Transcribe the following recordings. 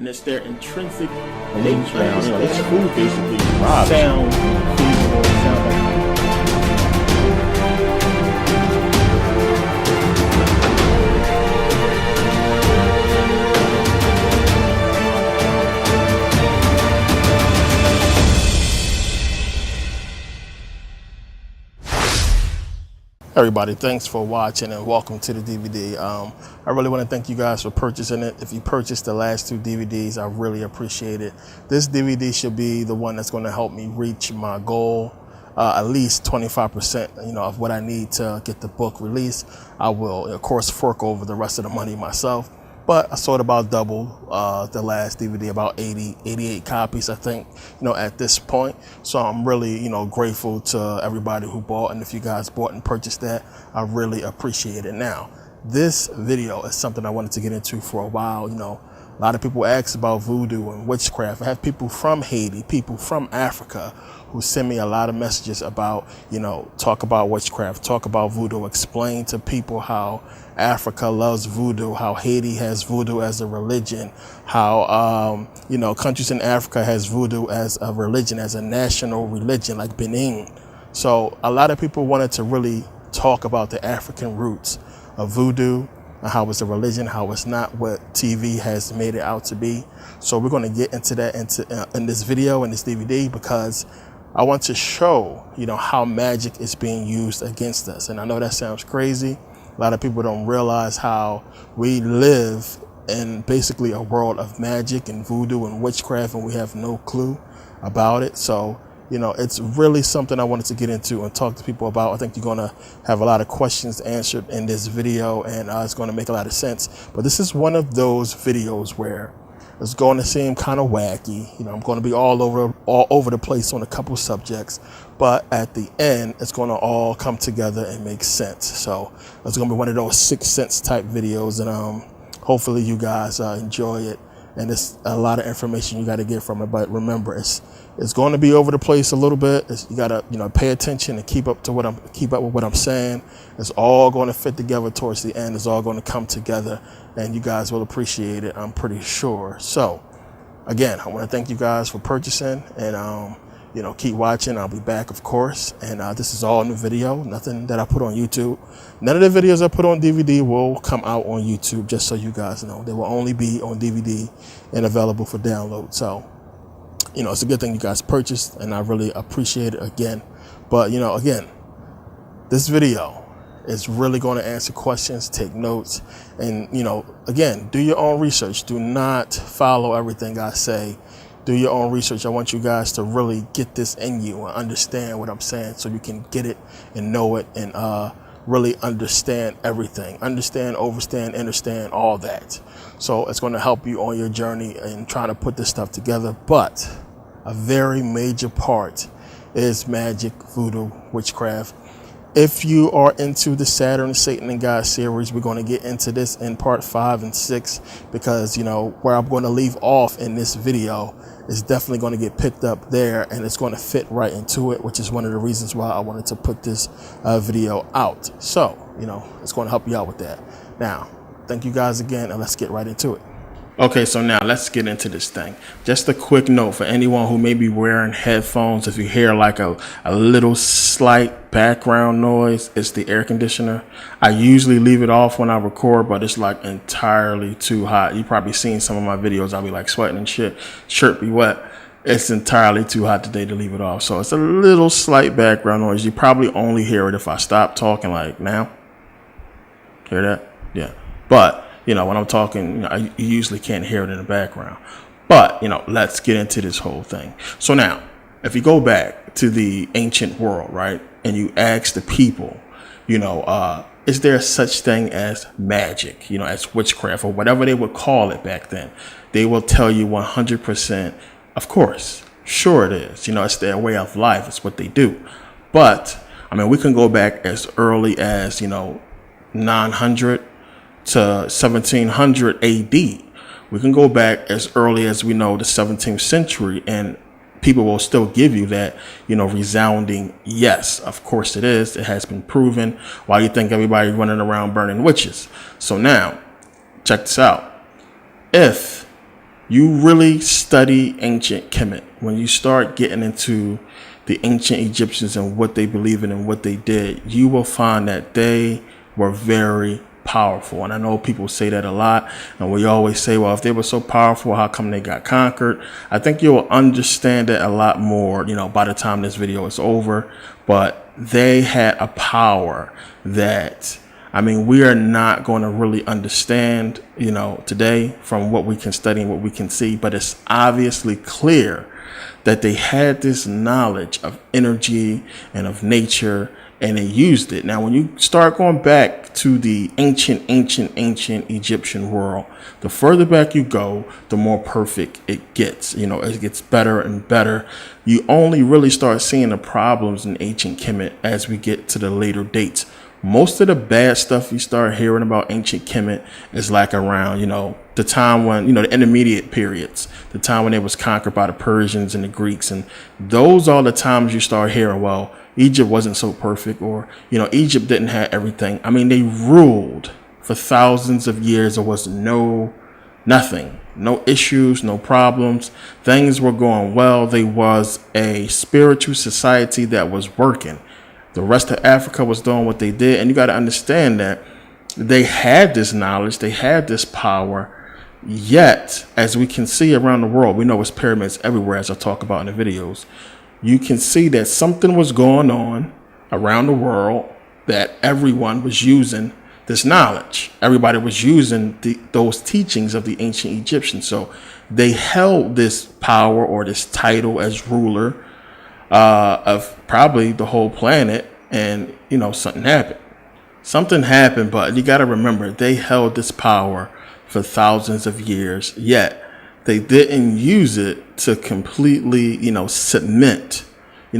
and it's their intrinsic And then, nature. this food basically robs you. Sound feasible, sound like everybody, thanks for watching and welcome to the DVD. I really want to thank you guys for purchasing it. If you purchased the last two DVDs, I really appreciate it. This DVD should be the one that's going to help me reach my goal, at least 25%, of what I need to get the book released. I will, of course, fork over the rest of the money myself. But I sold about double the last DVD, about 88 copies, I think, at this point. So I'm really, grateful to everybody who bought. And if you guys bought and purchased that, I really appreciate it. Now, this video is something I wanted to get into for a while. A lot of people ask about voodoo and witchcraft. I have people from Haiti, people from Africa who send me a lot of messages about, talk about witchcraft, talk about voodoo, explain to people how Africa loves voodoo, how Haiti has voodoo as a religion, how, countries in Africa has voodoo as a religion, as a national religion, like Benin. So a lot of people wanted to really talk about the African roots of voodoo, how it's a religion, how it's not what TV has made it out to be. So we're going to get into that in this video, in this DVD, because I want to show, how magic is being used against us. And I know that sounds crazy. A lot of people don't realize how we live in basically a world of magic and voodoo and witchcraft, and we have no clue about it. So, it's really something I wanted to get into and talk to people about. I think you're going to have a lot of questions answered in this video, and it's going to make a lot of sense. But this is one of those videos where it's going to seem kind of wacky. I'm going to be all over the place on a couple subjects, but at the end, it's going to all come together and make sense. So it's going to be one of those 6 Sense type videos, and hopefully you guys enjoy it. And it's a lot of information you got to get from it. But remember, it's going to be over the place a little bit. You got to pay attention and keep up with what I'm saying. It's all going to fit together towards the end. It's all going to come together, and you guys will appreciate it, I'm pretty sure. So again, I want to thank you guys for purchasing, and keep watching. I'll be back, of course. And this is all in the video, nothing that I put on YouTube. None of the videos I put on DVD will come out on YouTube, just so you guys know. They will only be on DVD and available for download. So, it's a good thing you guys purchased, and I really appreciate it again. But, again, this video is really going to answer questions, take notes, and, again, do your own research. Do not follow everything I say. Do your own research. I want you guys to really get this in you and understand what I'm saying, so you can get it and know it and really understand everything. Understand, overstand, understand, all that. So it's going to help you on your journey in trying to put this stuff together. But a very major part is magic, voodoo, witchcraft. If you are into the Saturn, Satan, and God series, we're going to get into this in part 5 and 6, because, where I'm going to leave off in this video is definitely going to get picked up there, and it's going to fit right into it, which is one of the reasons why I wanted to put this video out. So, it's going to help you out with that. Now, thank you guys again, and let's get right into it. Okay, so now let's get into this thing. Just a quick note for anyone who may be wearing headphones. If you hear like a little slight background noise, it's the air conditioner. I usually leave it off when I record, but it's like entirely too hot. You probably seen some of my videos. I'll be like sweating and shit, shirt be wet. It's entirely too hot today to leave it off. So it's a little slight background noise. You probably only hear it if I stop talking, like now. Hear that? Yeah. But when I'm talking, you usually can't hear it in the background. But, let's get into this whole thing. So now, if you go back to the ancient world, right, and you ask the people, is there such thing as magic, as witchcraft, or whatever they would call it back then? They will tell you 100%, of course, sure it is. It's their way of life. It's what they do. But, we can go back as early as, 900 to 1700 AD. We can go back as early as we know the 17th century, and people will still give you that, resounding yes, of course it is. It has been proven. Why do you think everybody's running around burning witches? So now, check this out. If you really study ancient Kemet, when you start getting into the ancient Egyptians and what they believe in and what they did, you will find that they were very powerful. And I know people say that a lot, and we always say, well, if they were so powerful, how come they got conquered? I think you'll understand it a lot more, by the time this video is over. But they had a power that, we are not going to really understand, today from what we can study and what we can see. But it's obviously clear that they had this knowledge of energy and of nature, and they used it. Now, when you start going back to the ancient Egyptian world, the further back you go, the more perfect it gets. It gets better and better. You only really start seeing the problems in ancient Kemet as we get to the later dates. Most of the bad stuff you start hearing about ancient Kemet is like around, the time when, the intermediate periods, the time when it was conquered by the Persians and the Greeks. And those are the times you start hearing, well, Egypt wasn't so perfect, or, Egypt didn't have everything. They ruled for thousands of years. There was nothing, no issues, no problems. Things were going well. There was a spiritual society that was working. The rest of Africa was doing what they did. And you got to understand that they had this knowledge, they had this power. Yet, as we can see around the world, we know it's pyramids everywhere, as I talk about in the videos. You can see that something was going on around the world, that everyone was using this knowledge. Everybody was using those teachings of the ancient Egyptians. So they held this power or this title as ruler of probably the whole planet. And, something happened. But you got to remember, they held this power for thousands of years, yet they didn't use it to completely,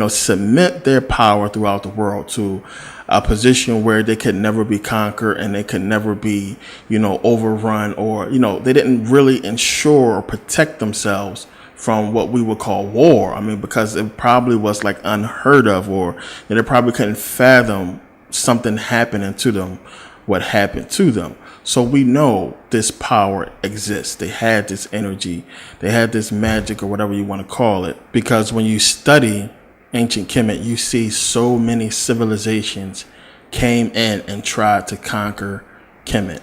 cement their power throughout the world to a position where they could never be conquered and they could never be, overrun, or, they didn't really ensure or protect themselves from what we would call war. Because it probably was like unheard of, or they probably couldn't fathom something happening to them, what happened to them. So we know this power exists. They had this energy. They had this magic, or whatever you want to call it. Because when you study ancient Kemet, you see so many civilizations came in and tried to conquer Kemet.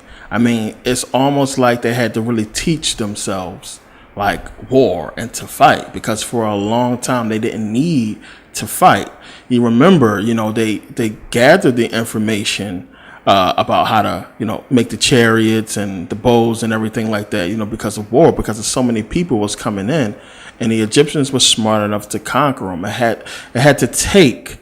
It's almost like they had to really teach themselves like war and to fight, because for a long time they didn't need to fight. You remember, they gathered the information about how to, make the chariots and the bows and everything like that, because of war, because of so many people was coming in, and the Egyptians were smart enough to conquer them. It had to take,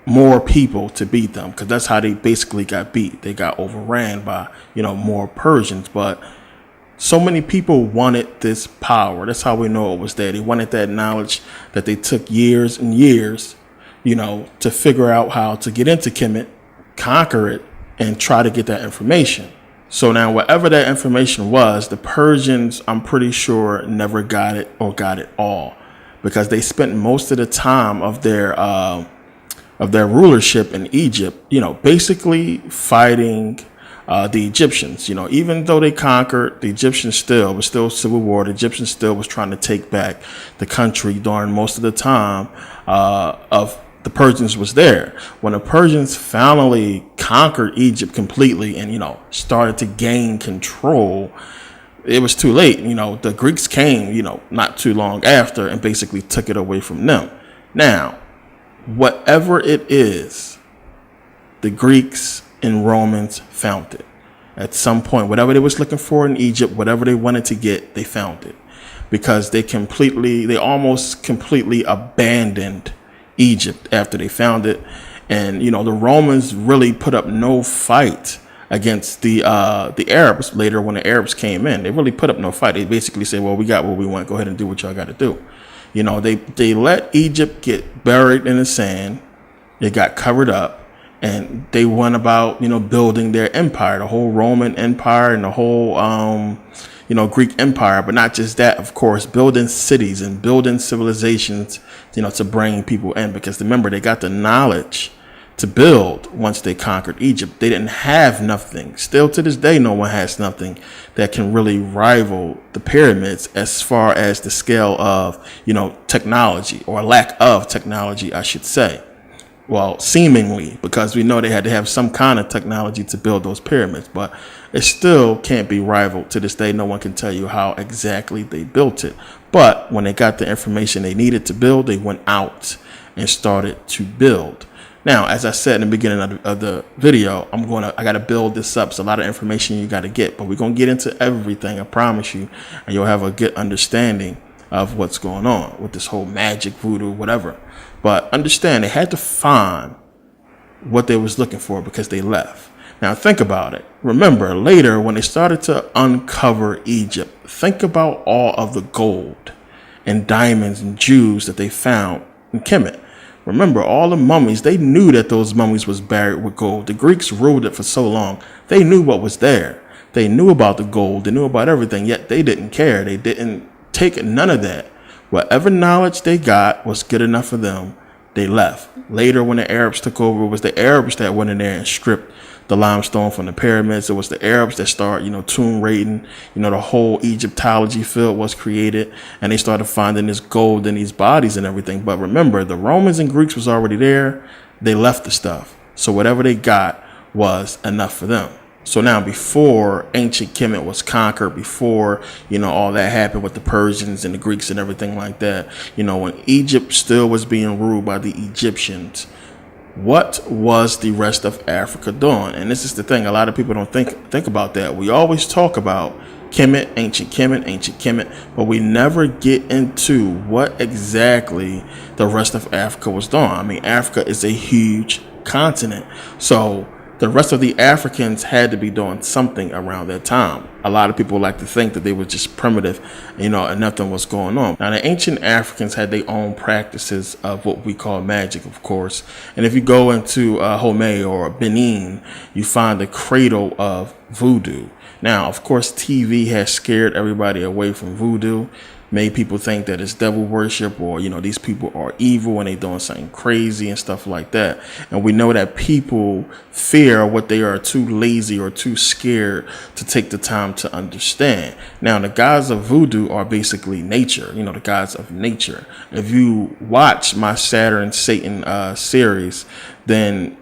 more people to beat them, because that's how they basically got beat. They got overran by, more Persians. But so many people wanted this power. That's how we know it was there. They wanted that knowledge that they took years and years, to figure out how to get into Kemet, conquer it, and try to get that information. So now, whatever that information was, the Persians, I'm pretty sure, never got it, or got it all, because they spent most of the time of their rulership in Egypt, basically fighting the Egyptians. Even though they conquered, the Egyptians was still civil war. The Egyptians still was trying to take back the country during most of the time of the Persians was there. When the Persians finally conquered Egypt completely and, started to gain control, it was too late. The Greeks came, not too long after, and basically took it away from them. Now, whatever it is, the Greeks and Romans found it. At some point, whatever they was looking for in Egypt, whatever they wanted to get, they found it. Because they almost completely abandoned Egypt after they found it. And, the Romans really put up no fight against the Arabs later when the Arabs came in. They really put up no fight. They basically said, well, we got what we want. Go ahead and do what y'all got to do. They let Egypt get buried in the sand. It got covered up. And they went about, building their empire, the whole Roman Empire and the whole, Greek Empire. But not just that, of course, building cities and building civilizations, to bring people in. Because remember, they got the knowledge to build once they conquered Egypt. They didn't have nothing. Still to this day, no one has nothing that can really rival the pyramids as far as the scale of, technology, or lack of technology, I should say. Well, seemingly, because we know they had to have some kind of technology to build those pyramids, but it still can't be rivaled. To this day, no one can tell you how exactly they built it. But when they got the information they needed to build, they went out and started to build. Now, as I said in the beginning of the video, I got to build this up. It's a lot of information you got to get, but we're going to get into everything, I promise you, and you'll have a good understanding of what's going on with this whole magic, voodoo, whatever. But understand, they had to find what they was looking for because they left. Now, think about it. Remember, later, when they started to uncover Egypt, think about all of the gold and diamonds and jewels that they found in Kemet. Remember, all the mummies, they knew that those mummies was buried with gold. The Greeks ruled it for so long. They knew what was there. They knew about the gold. They knew about everything, yet they didn't care. They didn't take none of that. Whatever knowledge they got was good enough for them. They left. Later, when the Arabs took over, it was the Arabs that went in there and stripped the limestone from the pyramids. It was the Arabs that started, tomb raiding. The whole Egyptology field was created, and they started finding this gold in these bodies and everything. But remember, the Romans and Greeks was already there. They left the stuff. So whatever they got was enough for them. So now, before ancient Kemet was conquered, before, all that happened with the Persians and the Greeks and everything like that, when Egypt still was being ruled by the Egyptians, what was the rest of Africa doing? And this is the thing, a lot of people don't think about that. We always talk about Kemet, ancient Kemet, but we never get into what exactly the rest of Africa was doing. I mean, Africa is a huge continent. So the rest of the Africans had to be doing something around that time. A lot of people like to think that they were just primitive, and nothing was going on. Now, the ancient Africans had their own practices of what we call magic, of course. And if you go into Home or Benin, you find the cradle of voodoo. Now, of course, TV has scared everybody away from voodoo, made people think that it's devil worship, or, these people are evil and they doing something crazy and stuff like that. And we know that people fear what they are too lazy or too scared to take the time to understand. Now, the gods of voodoo are basically nature, the gods of nature. If you watch my Saturn Satan series, then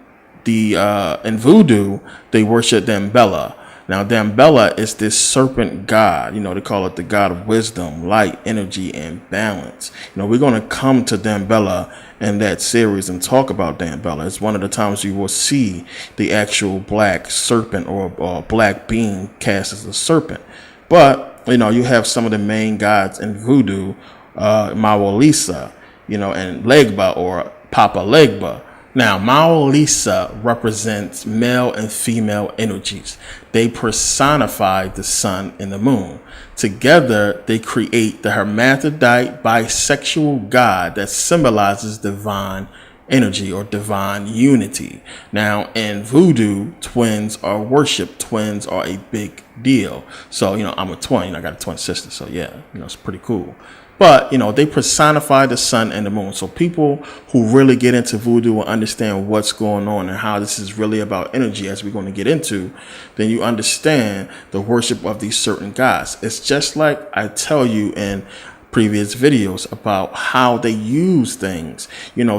in voodoo, they worship Dambella. Now, Dambella is this serpent god. They call it the god of wisdom, light, energy, and balance. We're going to come to Dambella in that series and talk about Dambella. It's one of the times you will see the actual black serpent or black being cast as a serpent. But, you have some of the main gods in voodoo, Mawalisa, and Legba or Papa Legba. Now, Mawalisa represents male and female energies. They personify the sun and the moon. Together, they create the hermaphrodite bisexual god that symbolizes divine energy or divine unity. Now, in voodoo, twins are worshipped. Twins are a big deal. So, I'm a twin. I got a twin sister. So, yeah, it's pretty cool. But, they personify the sun and the moon. So people who really get into voodoo will understand what's going on and how this is really about energy, as we're going to get into. Then you understand the worship of these certain gods. It's just like I tell you in previous videos about how they use things,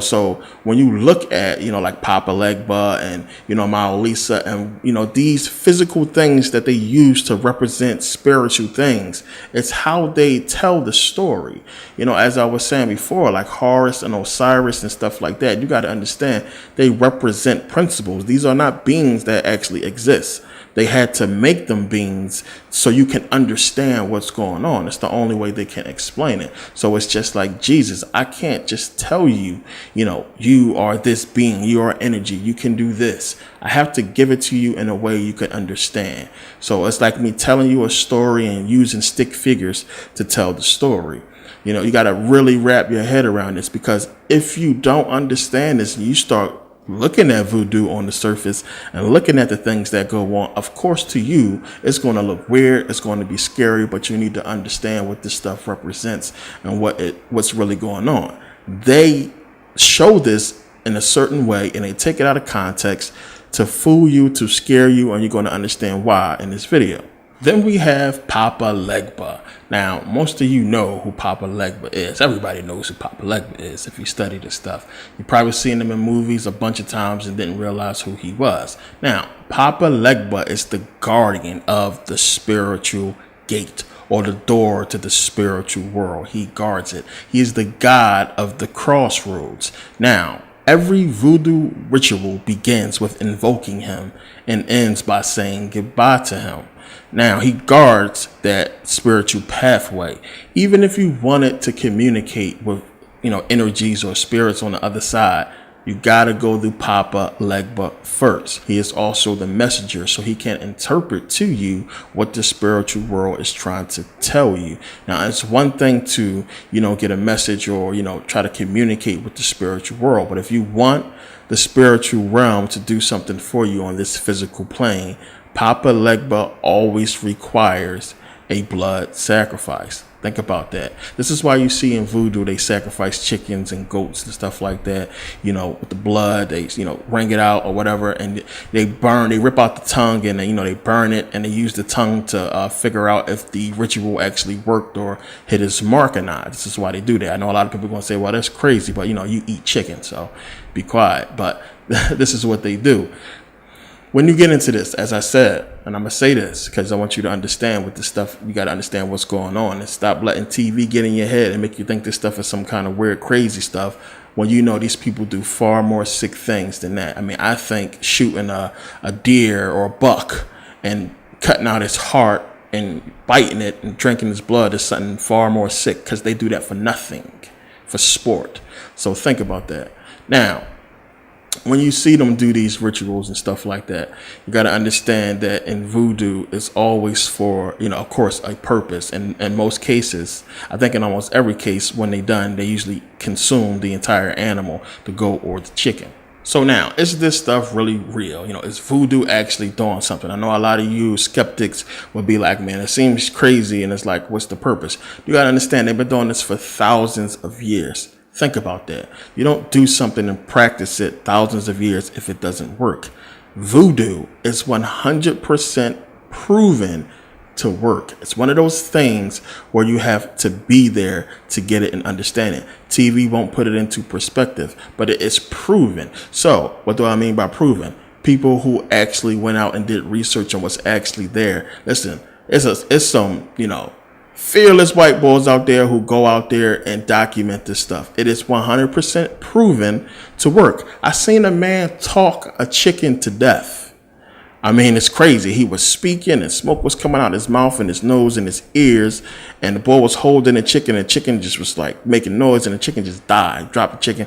so when you look at, like Papa Legba and, Mawalisa and, these physical things that they use to represent spiritual things, it's how they tell the story. As I was saying before, like Horus and Osiris and stuff like that, you got to understand they represent principles. These are not beings that actually exist. They had to make them beings so you can understand what's going on. It's the only way they can explain it. So it's just like Jesus. I can't just tell you, you are this being, you are energy, you can do this. I have to give it to you in a way you can understand. So it's like me telling you a story and using stick figures to tell the story. You got to really wrap your head around this, because if you don't understand this and you start looking at voodoo on the surface and looking at the things that go on, of course, to you, it's going to look weird. It's going to be scary, but you need to understand what this stuff represents and what's really going on. They show this in a certain way, and they take it out of context to fool you, to scare you, and you're going to understand why in this video. Then we have Papa Legba. Now, most of you know who Papa Legba is. Everybody knows who Papa Legba is if you study this stuff. You've probably seen him in movies a bunch of times and didn't realize who he was. Now, Papa Legba is the guardian of the spiritual gate, or the door to the spiritual world. He guards it. He is the god of the crossroads. Now, every voodoo ritual begins with invoking him and ends by saying goodbye to him. Now, he guards that spiritual pathway. Even if you wanted to communicate with, energies or spirits on the other side, you got to go through Papa Legba first. He is also the messenger, so he can interpret to you what the spiritual world is trying to tell you. Now, it's one thing to, get a message or, try to communicate with the spiritual world. But if you want the spiritual realm to do something for you on this physical plane, Papa Legba always requires a blood sacrifice. Think about that. This is why you see in voodoo, they sacrifice chickens and goats and stuff like that, with the blood, they, wring it out or whatever. And they rip out the tongue and, they burn it, and they use the tongue to figure out if the ritual actually worked or hit its mark or not. This is why they do that. I know a lot of people are going to say, well, that's crazy, but you eat chicken, so be quiet. But this is what they do. When you get into this, as I said, and I'm going to say this because I want you to understand with this stuff, you got to understand what's going on and stop letting TV get in your head and make you think this stuff is some kind of weird, crazy stuff when these people do far more sick things than that. I mean, I think shooting a deer or a buck and cutting out its heart and biting it and drinking its blood is something far more sick because they do that for nothing, for sport. So think about that. Now, when you see them do these rituals and stuff like that, you got to understand that in voodoo, it's always for, of course, a purpose. And in most cases, I think in almost every case, when they done, they usually consume the entire animal, the goat or the chicken. So now, is this stuff really real? Is voodoo actually doing something? I know a lot of you skeptics would be like, man, it seems crazy. And it's like, what's the purpose? You got to understand, they've been doing this for thousands of years. Think about that. You don't do something and practice it thousands of years if it doesn't work. Voodoo is 100% proven to work. It's one of those things where you have to be there to get it and understand it. TV won't put it into perspective, but it is proven. So what do I mean by proven? People who actually went out and did research on what's actually there. Listen, it's some, fearless white boys out there who go out there and document this stuff. It is 100% proven to work. I seen a man talk a chicken to death. I mean, it's crazy. He was speaking and smoke was coming out his mouth and his nose and his ears. And the boy was holding the chicken and the chicken just was like making noise and the chicken just died. Dropped the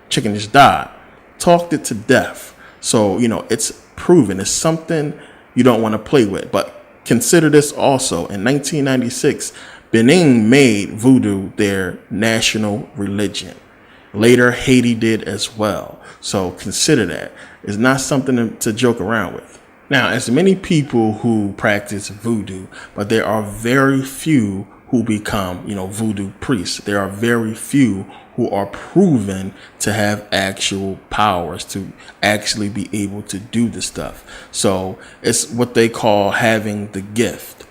chicken just died. Talked it to death. So, it's proven. It's something you don't want to play with. But consider this also. In 1996, Benin made voodoo their national religion. Later, Haiti did as well. So consider that. It's not something to joke around with. Now, as many people who practice voodoo, but there are very few who become, voodoo priests. There are very few who are proven to have actual powers to actually be able to do the stuff. So it's what they call having the gift.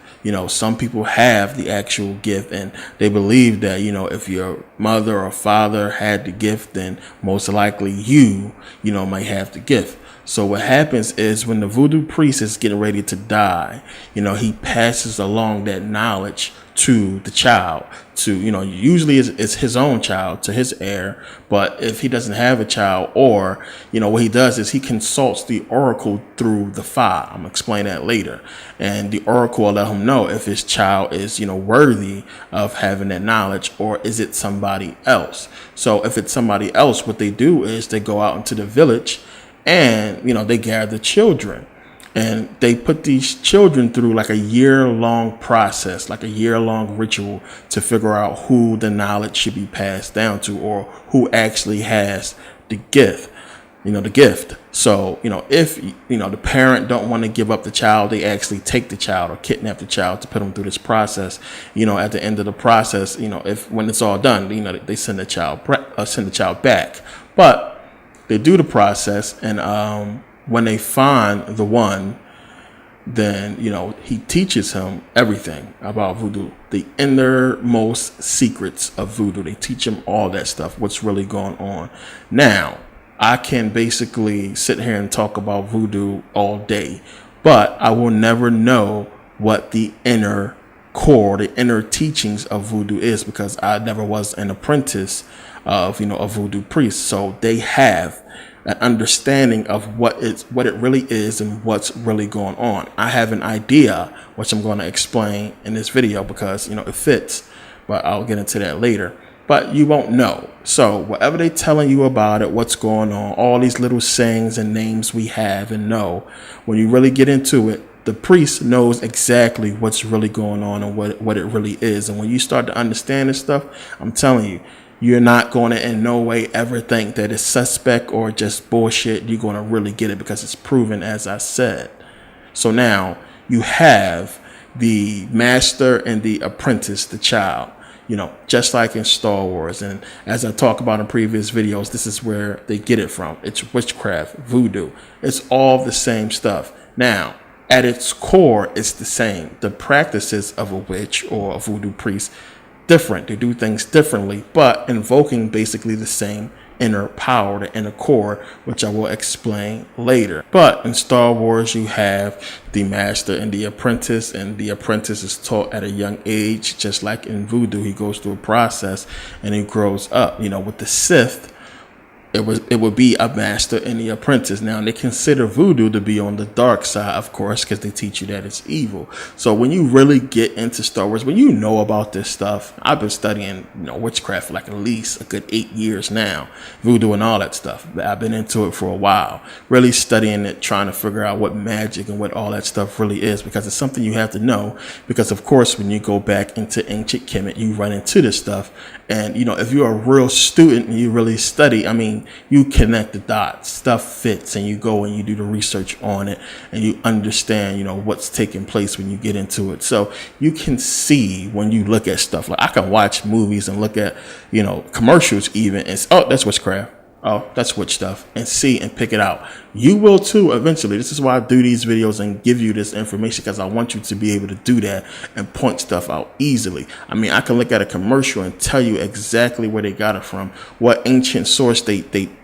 Some people have the actual gift and they believe that, if your mother or father had the gift, then most likely you might have the gift. So what happens is when the voodoo priest is getting ready to die, he passes along that knowledge to the child, to, usually it's his own child, to his heir. But if he doesn't have a child, or, what he does is he consults the oracle through the fire. I'm gonna explain that later. And the oracle will let him know if his child is, worthy of having that knowledge, or is it somebody else? So if it's somebody else, what they do is they go out into the village and, they gather children. And they put these children through like a year-long process, like a year-long ritual to figure out who the knowledge should be passed down to, or who actually has the gift, the gift. So, if, the parent don't want to give up the child, they actually take the child or kidnap the child to put them through this process. At the end of the process, when it's all done, they send the child back. But they do the process, and when they find the one, then he teaches him everything about voodoo, the innermost secrets of voodoo. They teach him all that stuff, what's really going on. Now, I can basically sit here and talk about voodoo all day, but I will never know what the inner core, the inner teachings of voodoo is, because I never was an apprentice of a voodoo priest. So they have an understanding of what it really is and what's really going on. I have an idea, which I'm going to explain in this video because it fits, but I'll get into that later. But you won't know. So whatever they're telling you about it, what's going on, all these little sayings and names we have and know, when you really get into it, the priest knows exactly what's really going on and what it really is. And when you start to understand this stuff, I'm telling you, you're not going to in no way ever think that it's suspect or just bullshit. You're going to really get it because it's proven, as I said. So now you have the master and the apprentice, the child, just like in Star Wars. And as I talk about in previous videos, this is where they get it from. It's witchcraft, voodoo. It's all the same stuff. Now, at its core, it's the same. The practices of a witch or a voodoo priest, different. They do things differently, but invoking basically the same inner power, the inner core, which I will explain later. But in Star Wars, you have the master and the apprentice is taught at a young age. Just like in voodoo, he goes through a process and he grows up. With the Sith, it would be a master and the apprentice. Now, they consider voodoo to be on the dark side, of course, because they teach you that it's evil. So when you really get into Star Wars, when you know about this stuff, I've been studying witchcraft for like at least a good 8 years now, voodoo and all that stuff. I've been into it for a while, really studying it, trying to figure out what magic and what all that stuff really is, because it's something you have to know. Because of course, when you go back into ancient Kemet, you run into this stuff. And if you're a real student and you really study, you connect the dots, stuff fits, and you go and you do the research on it and you understand, what's taking place when you get into it. So you can see when you look at stuff. Like I can watch movies and look at, commercials even, and oh, that's witchcraft. Oh, that's witch stuff, and see and pick it out. You will too eventually. This is why I do these videos and give you this information, because I want you to be able to do that and point stuff out easily. I can look at a commercial and tell you exactly where they got it from, what ancient source they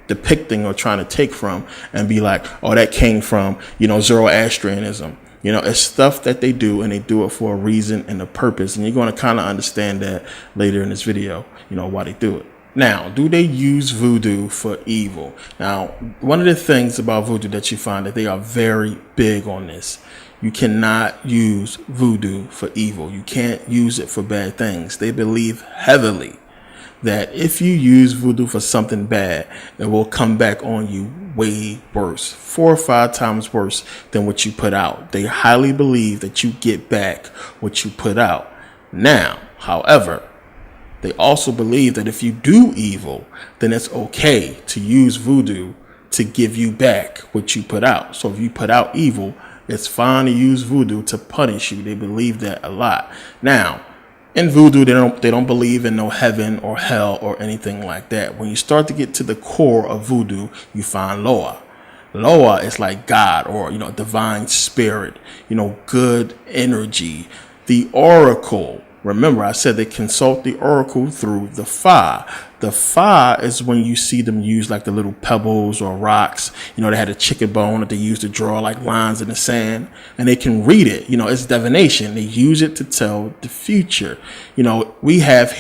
depicting or trying to take from, and be like, oh, that came from, Zoroastrianism. It's stuff that they do, and they do it for a reason and a purpose. And you're going to kind of understand that later in this video, why they do it. Now, do they use voodoo for evil? Now, one of the things about voodoo that you find that they are very big on this. You cannot use voodoo for evil. You can't use it for bad things. They believe heavily that if you use voodoo for something bad, it will come back on you way worse, 4 or 5 times worse than what you put out. They highly believe that you get back what you put out. Now, however, they also believe that if you do evil, then it's okay to use voodoo to give you back what you put out. So if you put out evil, it's fine to use voodoo to punish you. They believe that a lot. Now, in voodoo, they don't believe in no heaven or hell or anything like that. When you start to get to the core of voodoo, you find Loa. Loa is like God, or divine spirit, good energy. The oracle. Remember, I said they consult the oracle through the Fa. The Fa is when you see them use like the little pebbles or rocks. They had a chicken bone that they use to draw like lines in the sand, and they can read it. It's divination. They use it to tell the future. We have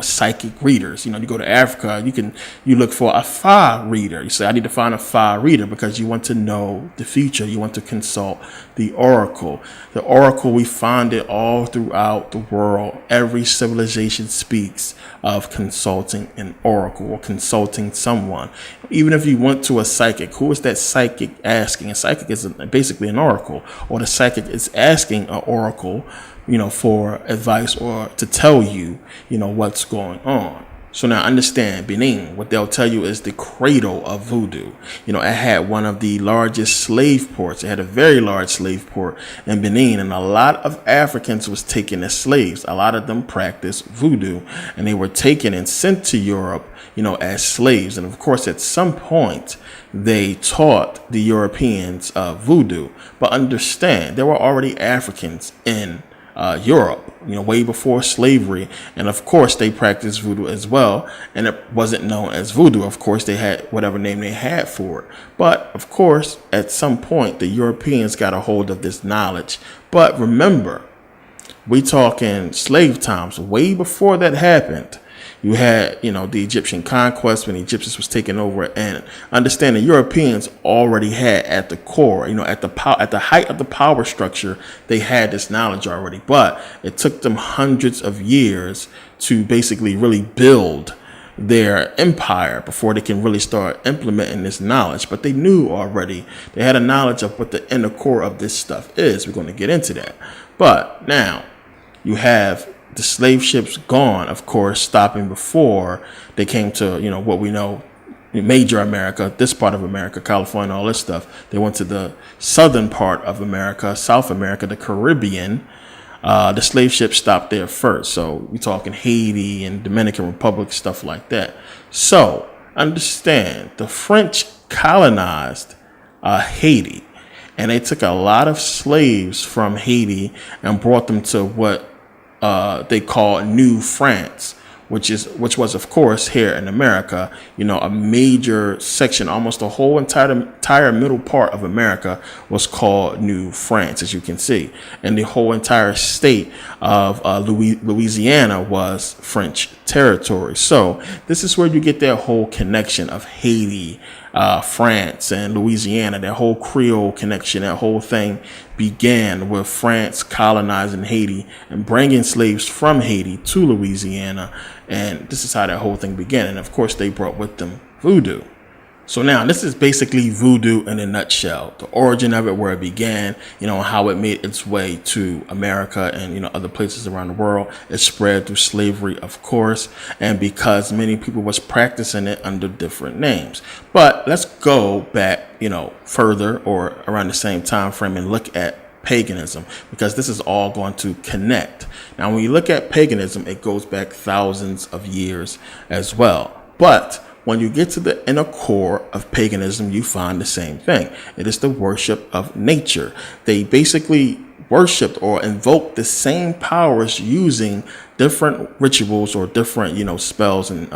psychic readers. You go to Africa, you look for a Fa reader. You say, I need to find a Fa reader, because you want to know the future. You want to consult the oracle. The oracle, we find it all throughout the world. Every civilization speaks of consulting an oracle or consulting someone. Even if you went to a psychic, who is that psychic asking? A psychic is basically an oracle, or the psychic is asking an oracle, for advice or to tell you, what's going on. So now understand, Benin, what they'll tell you is the cradle of voodoo. It had one of the largest slave ports. It had a very large slave port in Benin, and a lot of Africans was taken as slaves. A lot of them practiced voodoo, and they were taken and sent to Europe, as slaves. And of course, at some point, they taught the Europeans voodoo. But understand, there were already Africans in Europe, way before slavery. And of course, they practiced voodoo as well. And it wasn't known as voodoo. Of course, they had whatever name they had for it. But of course, at some point, the Europeans got a hold of this knowledge. But remember, we talking slave times. Way before that happened, you had, the Egyptian conquest when the Egyptians was taking over, and understand the Europeans already had at the core, at the height of the power structure, they had this knowledge already. But it took them hundreds of years to basically really build their empire before they can really start implementing this knowledge. But they knew already, they had a knowledge of what the inner core of this stuff is. We're going to get into that. But now you have the slave ships gone, of course, stopping before they came to, what we know, major America, this part of America, California, all this stuff. They went to the southern part of America, South America, the Caribbean. The slave ships stopped there first. So we're talking Haiti and Dominican Republic, stuff like that. So understand, the French colonized Haiti, and they took a lot of slaves from Haiti and brought them to what they call New France, which was of course here in America, a major section, almost the whole entire middle part of America was called New France, as you can see, and the whole entire state of Louisiana was French territory. So this is where you get that whole connection of Haiti, France, and Louisiana. That whole Creole connection, that whole thing began with France colonizing Haiti and bringing slaves from Haiti to Louisiana. And this is how that whole thing began. And of course, they brought with them voodoo. So now this is basically voodoo in a nutshell, the origin of it, where it began, how it made its way to America and, other places around the world. It spread through slavery, of course, and because many people was practicing it under different names. But let's go back, further or around the same time frame and look at paganism, because this is all going to connect. Now, when you look at paganism, it goes back thousands of years as well. But when you get to the inner core of paganism, you find the same thing. It is the worship of nature. They basically worshiped or invoked the same powers using different rituals or different, spells and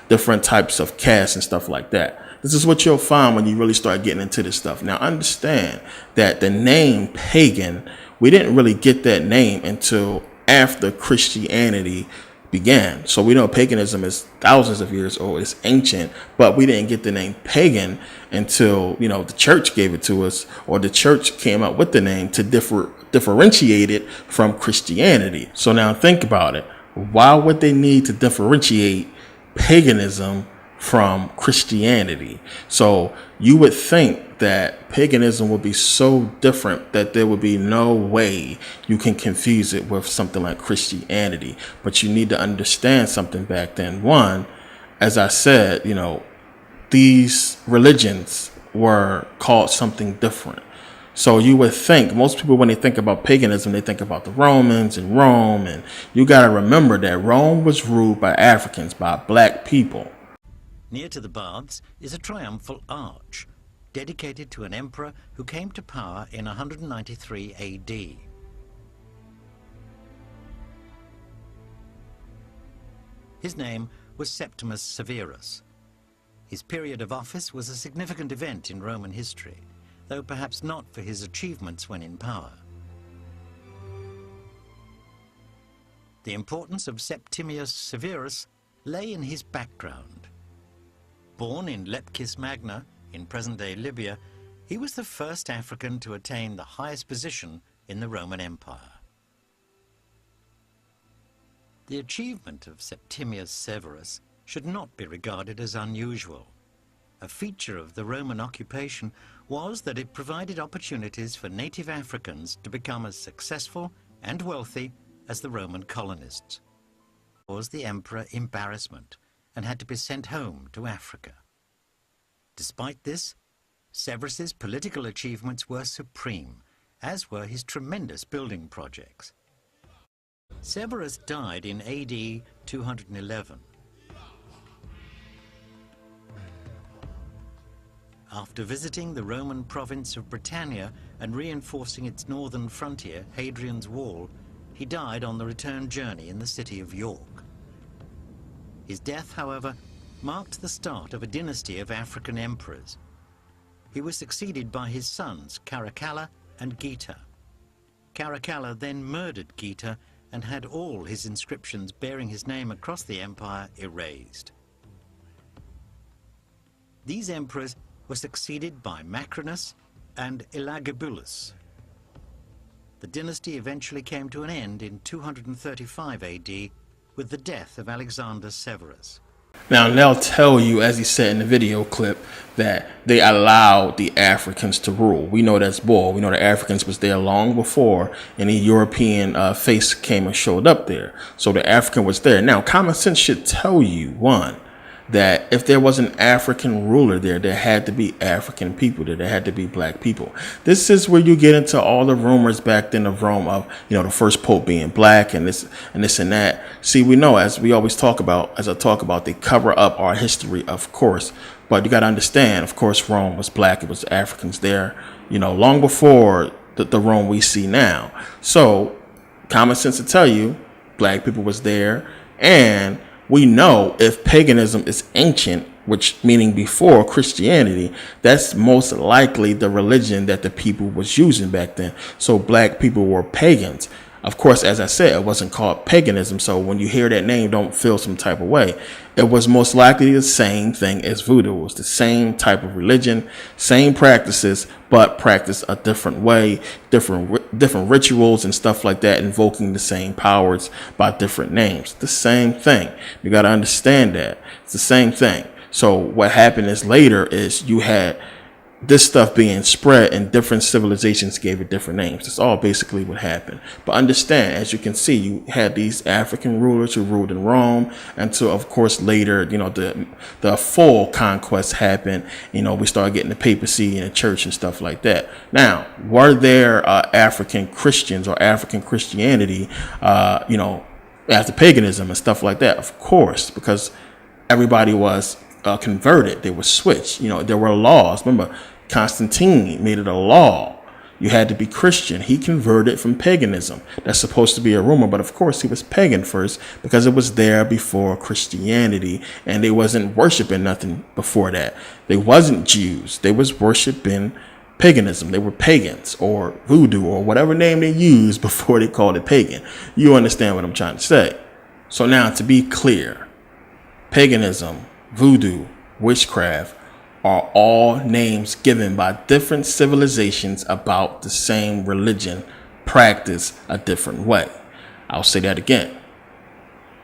different types of casts and stuff like that. This is what you'll find when you really start getting into this stuff. Now, understand that the name pagan, we didn't really get that name until after Christianity began. So we know paganism is thousands of years old, it's ancient, but we didn't get the name pagan until, the church gave it to us, or the church came up with the name to differentiate it from Christianity. So now think about it. Why would they need to differentiate paganism from Christianity? So you would think that paganism would be so different that there would be no way you can confuse it with something like Christianity. But you need to understand something back then. One, as I said, these religions were called something different. So you would think, most people, when they think about paganism, they think about the Romans and Rome. And you got to remember that Rome was ruled by Africans, by black people. Near to the baths is a triumphal arch, dedicated to an emperor who came to power in 193 AD. His name was Septimus Severus. His period of office was a significant event in Roman history, though perhaps not for his achievements when in power. The importance of Septimius Severus lay in his background. Born in Leptis Magna, in present-day Libya, he was the first African to attain the highest position in the Roman Empire. The achievement of Septimius Severus should not be regarded as unusual. A feature of the Roman occupation was that it provided opportunities for native Africans to become as successful and wealthy as the Roman colonists. It caused the emperor embarrassment and had to be sent home to Africa. Despite this, Severus's political achievements were supreme, as were his tremendous building projects. Severus died in AD 211. After visiting the Roman province of Britannia and reinforcing its northern frontier, Hadrian's Wall, he died on the return journey in the city of York. His death, however, marked the start of a dynasty of African emperors. He was succeeded by his sons Caracalla and Geta. Caracalla then murdered Geta and had all his inscriptions bearing his name across the empire erased. These emperors were succeeded by Macrinus and Elagabalus. The dynasty eventually came to an end in 235 AD with the death of Alexander Severus. Now, they'll tell you, as he said in the video clip, that they allowed the Africans to rule. We know that's bull. We know the Africans was there long before any European face came and showed up there. So the African was there. Now, common sense should tell you, one, that if there was an African ruler there, there had to be African people there. There had to be black people. This is where you get into all the rumors back then of Rome of, the first pope being black and this and that. See, we know, as we always talk about, they cover up our history, of course. But you got to understand, of course, Rome was black. It was Africans there, long before the Rome we see now. So common sense to tell you, black people was there. And we know if paganism is ancient, which meaning before Christianity, that's most likely the religion that the people was using back then. So black people were pagans. Of course, as I said, it wasn't called paganism. So when you hear that name, don't feel some type of way. It was most likely the same thing as voodoo. It was the same type of religion, same practices, but practiced a different way, different rituals and stuff like that, invoking the same powers by different names. The same thing. You got to understand that. It's the same thing. So what happened is later is you had this stuff being spread and different civilizations gave it different names. That's all basically what happened. But understand, as you can see, you had these African rulers who ruled in Rome until, of course, later, the full conquest happened. We started getting the papacy and the church and stuff like that. Now, were there African Christians or African Christianity, after paganism and stuff like that? Of course, because everybody was converted. They were switched. There were laws. Remember, Constantine made it a law. You had to be Christian. He converted from paganism. That's supposed to be a rumor, but of course he was pagan first because it was there before Christianity, and they wasn't worshiping nothing before that. They wasn't Jews. They was worshiping paganism. They were pagans or voodoo or whatever name they used before they called it pagan. You understand what I'm trying to say? So now, to be clear, paganism, voodoo, witchcraft are all names given by different civilizations about the same religion, practiced a different way. I'll say that again.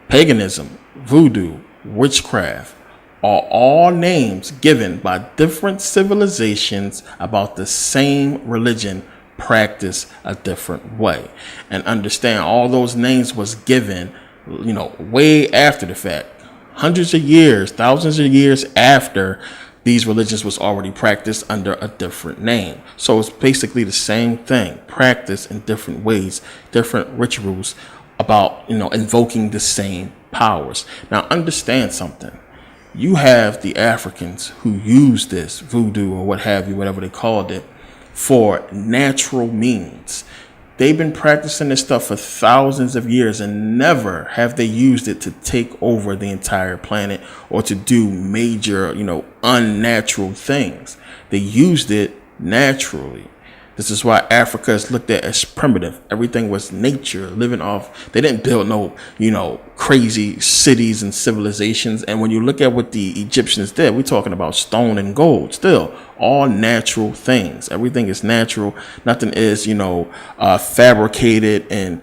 Paganism, voodoo, witchcraft are all names given by different civilizations about the same religion, practiced a different way. And understand, all those names was given, way after the fact. Hundreds of years, thousands of years after these religions was already practiced under a different name. So it's basically the same thing, practiced in different ways, different rituals about, invoking the same powers. Now understand something. You have the Africans who use this voodoo or what have you, whatever they called it, for natural means. They've been practicing this stuff for thousands of years and never have they used it to take over the entire planet or to do major, unnatural things. They used it naturally. This is why Africa is looked at as primitive. Everything was nature, living off. They didn't build no, crazy cities and civilizations. And when you look at what the Egyptians did, we're talking about stone and gold still. All natural things. Everything is natural. Nothing is, fabricated and,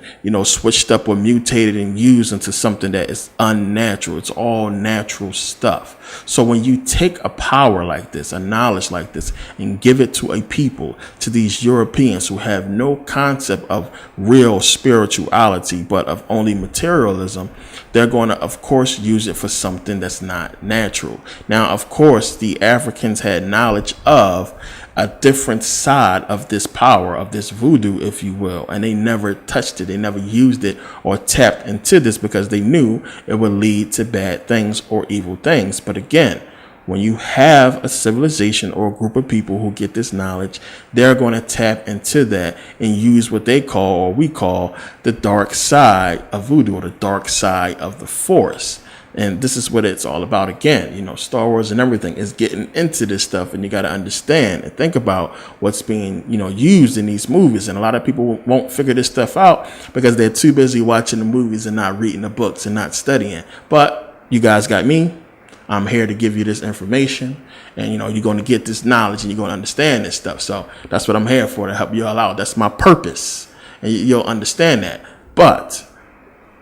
switched up or mutated and used into something that is unnatural. It's all natural stuff. So when you take a power like this, a knowledge like this, and give it to a people, to these Europeans who have no concept of real spirituality, but of only materialism, they're going to, of course, use it for something that's not natural. Now, of course, the Africans had knowledge of a different side of this power, of this voodoo, if you will, and they never touched it. They never used it or tapped into this because they knew it would lead to bad things or evil things. But again, when you have a civilization or a group of people who get this knowledge, they're going to tap into that and use what they call, or we call, the dark side of voodoo, or the dark side of the force. And this is what it's all about. Again, Star Wars and everything is getting into this stuff, and you got to understand and think about what's being, used in these movies. And a lot of people won't figure this stuff out because they're too busy watching the movies and not reading the books and not studying. But you guys got me. I'm here to give you this information, and you're going to get this knowledge and you're going to understand this stuff. So that's what I'm here for, to help you all out. That's my purpose, and you'll understand that. But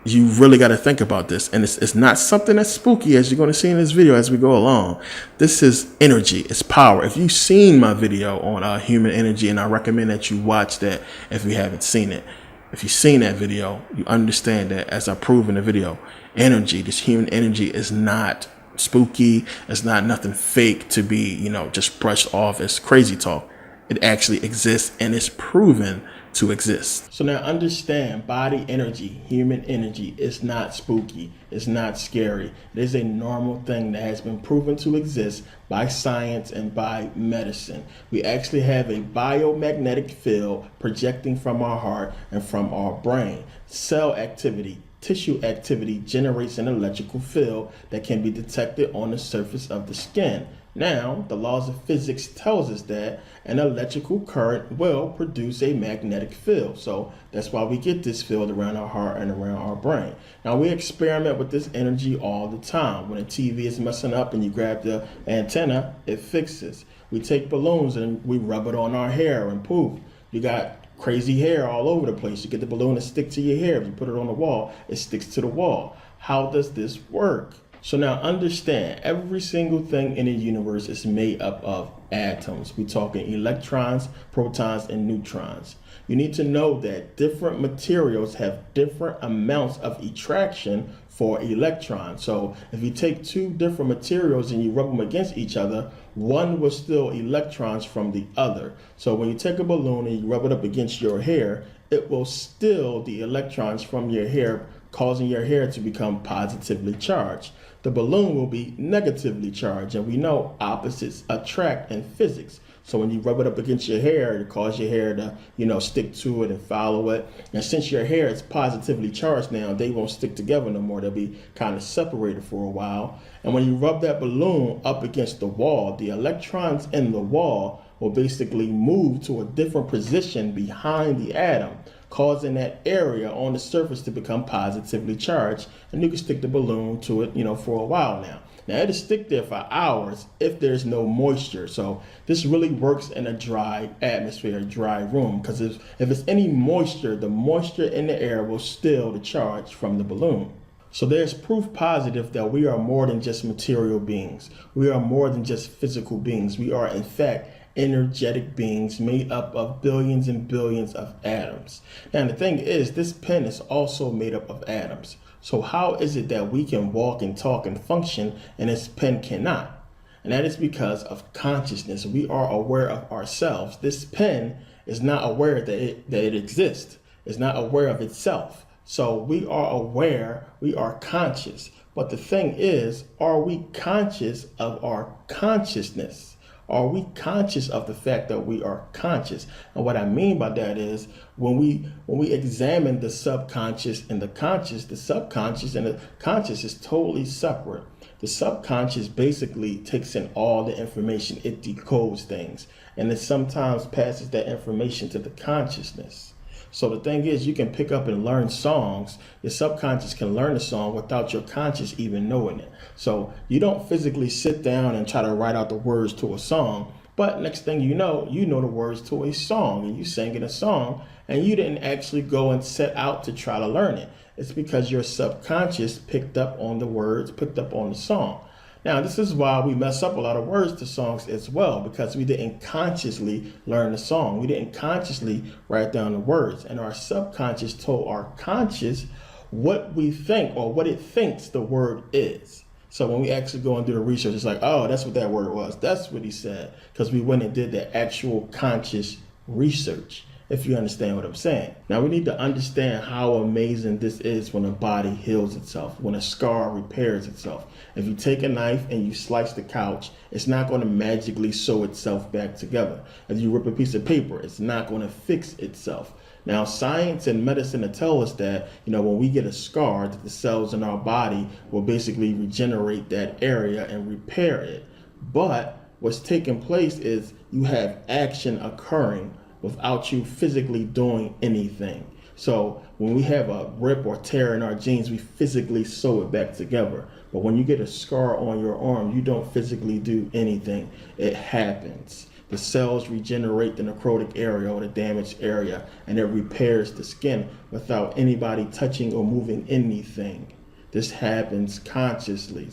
you really got to think about this, and it's not something that's spooky, as you're going to see in this video as we go along. This is energy. It's power. If you've seen my video on human energy, and I recommend that you watch that if you haven't seen it. If you've seen that video, you understand that, as I prove in the video, energy, this human energy, is not spooky. It's not nothing fake to be, just brushed off as crazy talk. It actually exists, and it's proven to exist. So now understand, body energy, human energy, is not spooky. It's not scary. It is a normal thing that has been proven to exist by science and by medicine. We actually have a biomagnetic field projecting from our heart and from our brain. Cell activity, tissue activity generates an electrical field that can be detected on the surface of the skin. Now, the laws of physics tells us that an electrical current will produce a magnetic field. So that's why we get this field around our heart and around our brain. Now, we experiment with this energy all the time. When a TV is messing up and you grab the antenna, it fixes. We take balloons and we rub it on our hair, and poof, you got crazy hair all over the place. You get the balloon to stick to your hair. If you put it on the wall, it sticks to the wall. How does this work? So now understand, every single thing in the universe is made up of atoms. We're talking electrons, protons, and neutrons. You need to know that different materials have different amounts of attraction for electrons. So if you take two different materials and you rub them against each other, one will steal electrons from the other. So when you take a balloon and you rub it up against your hair, it will steal the electrons from your hair, causing your hair to become positively charged. The balloon will be negatively charged, and we know opposites attract in physics. So when you rub it up against your hair, it causes your hair to, stick to it and follow it. And since your hair is positively charged now, they won't stick together no more. They'll be kind of separated for a while. And when you rub that balloon up against the wall, the electrons in the wall will basically move to a different position behind the atom, causing that area on the surface to become positively charged, and you can stick the balloon to it, for a while now. Now, it'll stick there for hours if there's no moisture. So this really works in a dry atmosphere, a dry room, because if it's any moisture, the moisture in the air will steal the charge from the balloon. So there's proof positive that we are more than just material beings. We are more than just physical beings. We are, in fact, energetic beings made up of billions and billions of atoms. Now, the thing is, this pen is also made up of atoms. So how is it that we can walk and talk and function and this pen cannot? And that is because of consciousness. We are aware of ourselves. This pen is not aware that it exists. It's not aware of itself. So we are aware, we are conscious. But the thing is, are we conscious of our consciousness? Are we conscious of the fact that we are conscious? And what I mean by that is, when we examine the subconscious and the conscious, the subconscious and the conscious is totally separate. The subconscious basically takes in all the information. It decodes things, and it sometimes passes that information to the consciousness. So the thing is, you can pick up and learn songs. Your subconscious can learn a song without your conscious even knowing it. So you don't physically sit down and try to write out the words to a song, but next thing you know the words to a song, and you singing a song, and you didn't actually go and set out to try to learn it. It's because your subconscious picked up on the words, picked up on the song. Now, this is why we mess up a lot of words to songs as well, because we didn't consciously learn the song. We didn't consciously write down the words. And our subconscious told our conscious what we think or what it thinks the word is. So when we actually go and do the research, it's like, oh, that's what that word was. That's what he said. Because we went and did the actual conscious research, if you understand what I'm saying. Now we need to understand how amazing this is when a body heals itself, when a scar repairs itself. If you take a knife and you slice the couch, it's not going to magically sew itself back together. If you rip a piece of paper, it's not going to fix itself. Now, science and medicine tell us that, when we get a scar, that the cells in our body will basically regenerate that area and repair it. But what's taking place is you have action occurring without you physically doing anything. So when we have a rip or tear in our jeans, we physically sew it back together. But when you get a scar on your arm, you don't physically do anything. It happens. The cells regenerate the necrotic area or the damaged area, and it repairs the skin without anybody touching or moving anything. This happens consciously.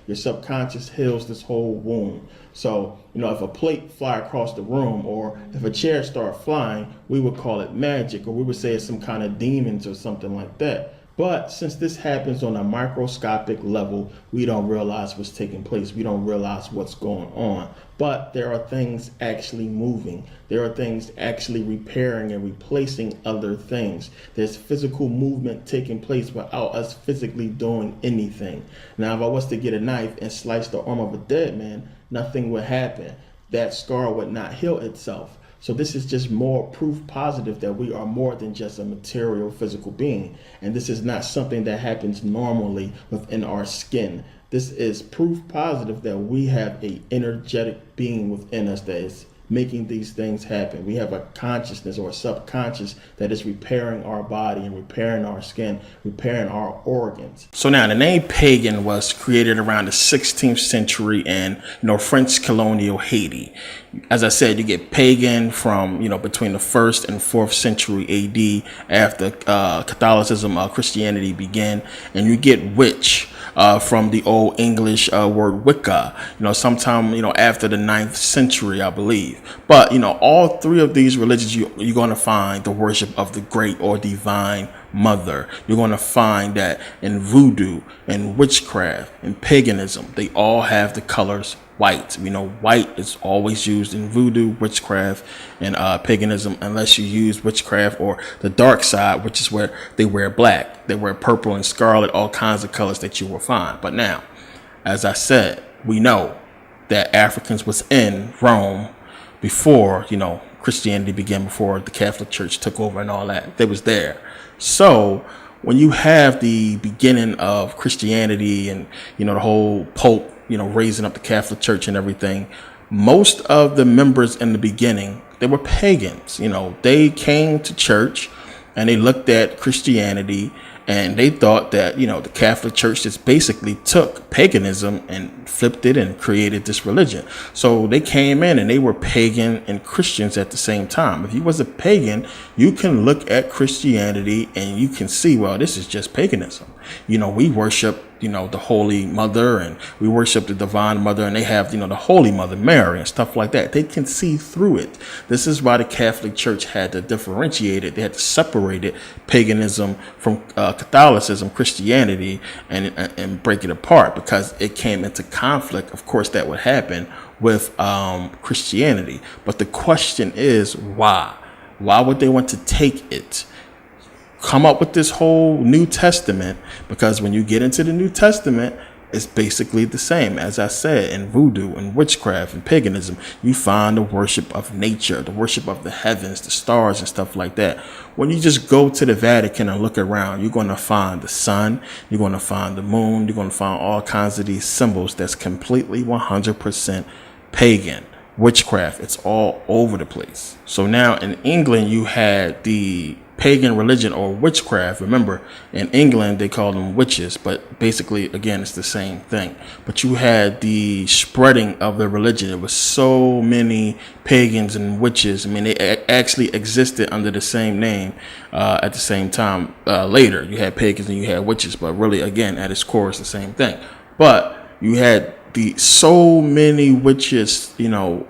Your subconscious heals this whole wound. So, if a plate fly across the room or if a chair start flying, we would call it magic, or we would say it's some kind of demons or something like that. But since this happens on a microscopic level, we don't realize what's taking place. We don't realize what's going on. But there are things actually moving. There are things actually repairing and replacing other things. There's physical movement taking place without us physically doing anything. Now, if I was to get a knife and slice the arm of a dead man, nothing would happen. That scar would not heal itself. So this is just more proof positive that we are more than just a material physical being. And this is not something that happens normally within our skin. This is proof positive that we have a energetic being within us that is making these things happen. We have a consciousness or a subconscious that is repairing our body and repairing our skin, repairing our organs. So now the name pagan was created around the 16th century in French colonial Haiti. As I said, you get pagan from between the 1st and 4th century AD after Catholicism, Christianity began, and you get witch from the Old English word Wicca, sometime after the 9th century, I believe. But all three of these religions, you're going to find the worship of the great or divine mother. You're going to find that in voodoo and witchcraft and paganism, they all have the colors white. White is always used in voodoo, witchcraft, and paganism, unless you use witchcraft or the dark side, which is where they wear black. They wear purple and scarlet, all kinds of colors that you will find. But now, as I said, we know that Africans was in Rome before, Christianity began, before the Catholic Church took over and all that. They was there. So when you have the beginning of Christianity and, the whole Pope, raising up the Catholic Church and everything, most of the members in the beginning, they were pagans. They came to church and they looked at Christianity and they thought that, the Catholic Church just basically took paganism and flipped it and created this religion. So they came in and they were pagan and Christians at the same time. If you was a pagan, you can look at Christianity and you can see, well, this is just paganism. We worship, the Holy Mother, and we worship the Divine Mother, and they have, the Holy Mother Mary and stuff like that. They can see through it. This is why the Catholic Church had to differentiate it. They had to separate it, paganism from Catholicism, Christianity, and break it apart, because it came into conflict. Of course, that would happen with Christianity. But the question is, why? Why would they want to take it? Come up with this whole New Testament, because when you get into the New Testament, it's basically the same. As I said, in voodoo and witchcraft and paganism, you find the worship of nature, the worship of the heavens, the stars and stuff like that. When you just go to the Vatican and look around, you're going to find the sun, you're going to find the moon, you're going to find all kinds of these symbols that's completely 100% pagan. Witchcraft, it's all over the place. So now in England, you had the pagan religion or witchcraft. Remember, in England they call them witches, but basically, again, it's the same thing. But you had the spreading of the religion. It was so many pagans and witches. I mean, they actually existed under the same name at the same time. Later, you had pagans and you had witches, but really, again, at its core, it's the same thing. But you had so many witches,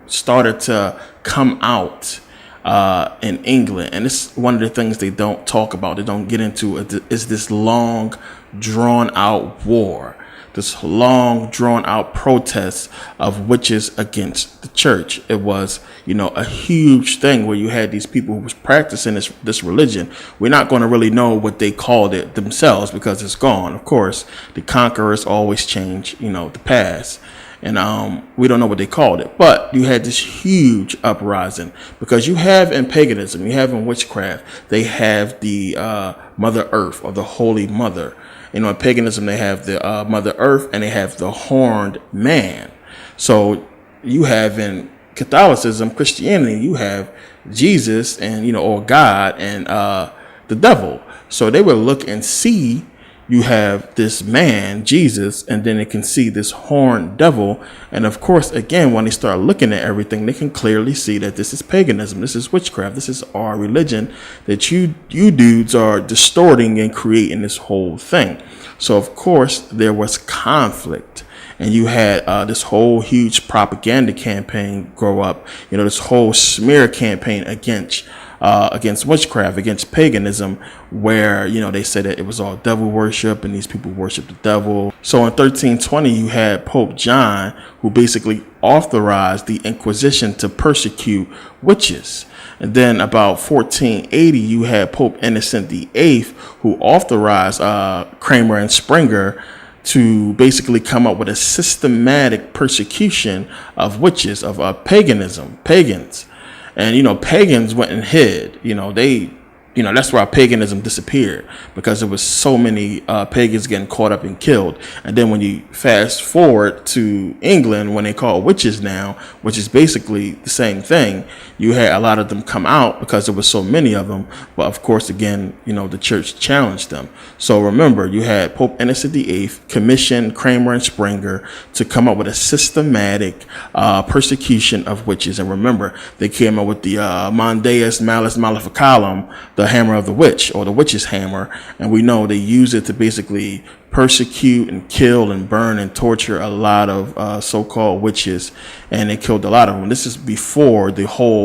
started to come out in England. And it's one of the things they don't talk about. They don't get into it. Is this long, drawn out war, this long, drawn out protest of witches against the church. It was, a huge thing where you had these people who was practicing this religion. We're not going to really know what they called it themselves because it's gone. Of course, the conquerors always change, the past. And we don't know what they called it. But you had this huge uprising because you have in paganism, you have in witchcraft, they have the Mother Earth or the Holy Mother. In paganism, they have the Mother Earth and they have the horned man. So you have in Catholicism, Christianity, you have Jesus and, or God and the devil. So they would look and see you have this man, Jesus, and then they can see this horned devil. And of course, again, when they start looking at everything, they can clearly see that this is paganism. This is witchcraft. This is our religion that you dudes are distorting and creating this whole thing. So, of course, there was conflict. And you had this whole huge propaganda campaign grow up, this whole smear campaign against witchcraft, against paganism, where, they said that it was all devil worship and these people worship the devil. So in 1320, you had Pope John, who basically authorized the Inquisition to persecute witches. And then about 1480, you had Pope Innocent VIII, who authorized Kramer and Springer to basically come up with a systematic persecution of witches, of pagans. And, pagans went and hid, that's why paganism disappeared, because there was so many pagans getting caught up and killed. And then when you fast forward to England, when they call witches now, which is basically the same thing, you had a lot of them come out because there was so many of them. But of course, again, the church challenged them. So remember, you had Pope Innocent VIII commissioned Kramer and Springer to come up with a systematic persecution of witches. And remember, they came up with the Mondaeus Malus Maleficarum, the hammer of the witch, or the witch's hammer. And we know they use it to basically persecute and kill and burn and torture a lot of so-called witches. And they killed a lot of them. This is before the whole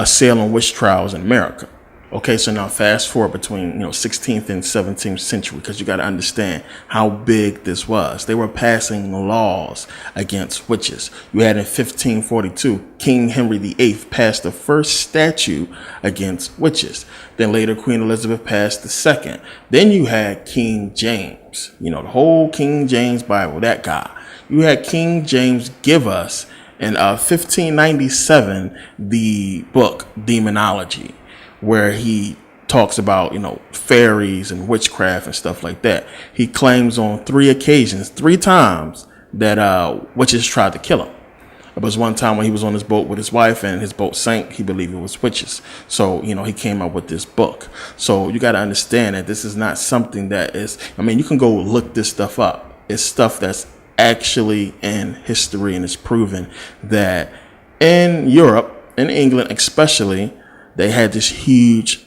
Salem witch trials in America. Okay, so now fast forward between 16th and 17th century, because you got to understand how big this was. They were passing laws against witches. You had in 1542, King Henry VIII passed the first statute against witches. Then later, Queen Elizabeth passed the second. Then you had King James, the whole King James Bible, that guy. You had King James give us in 1597 the book Demonology, where he talks about, fairies and witchcraft and stuff like that. He claims on 3 times, that witches tried to kill him. It was one time when he was on his boat with his wife and his boat sank. He believed it was witches. So, he came up with this book. So you got to understand that this is not something that is, you can go look this stuff up. It's stuff that's actually in history, and it's proven that in Europe, in England especially, they had this huge,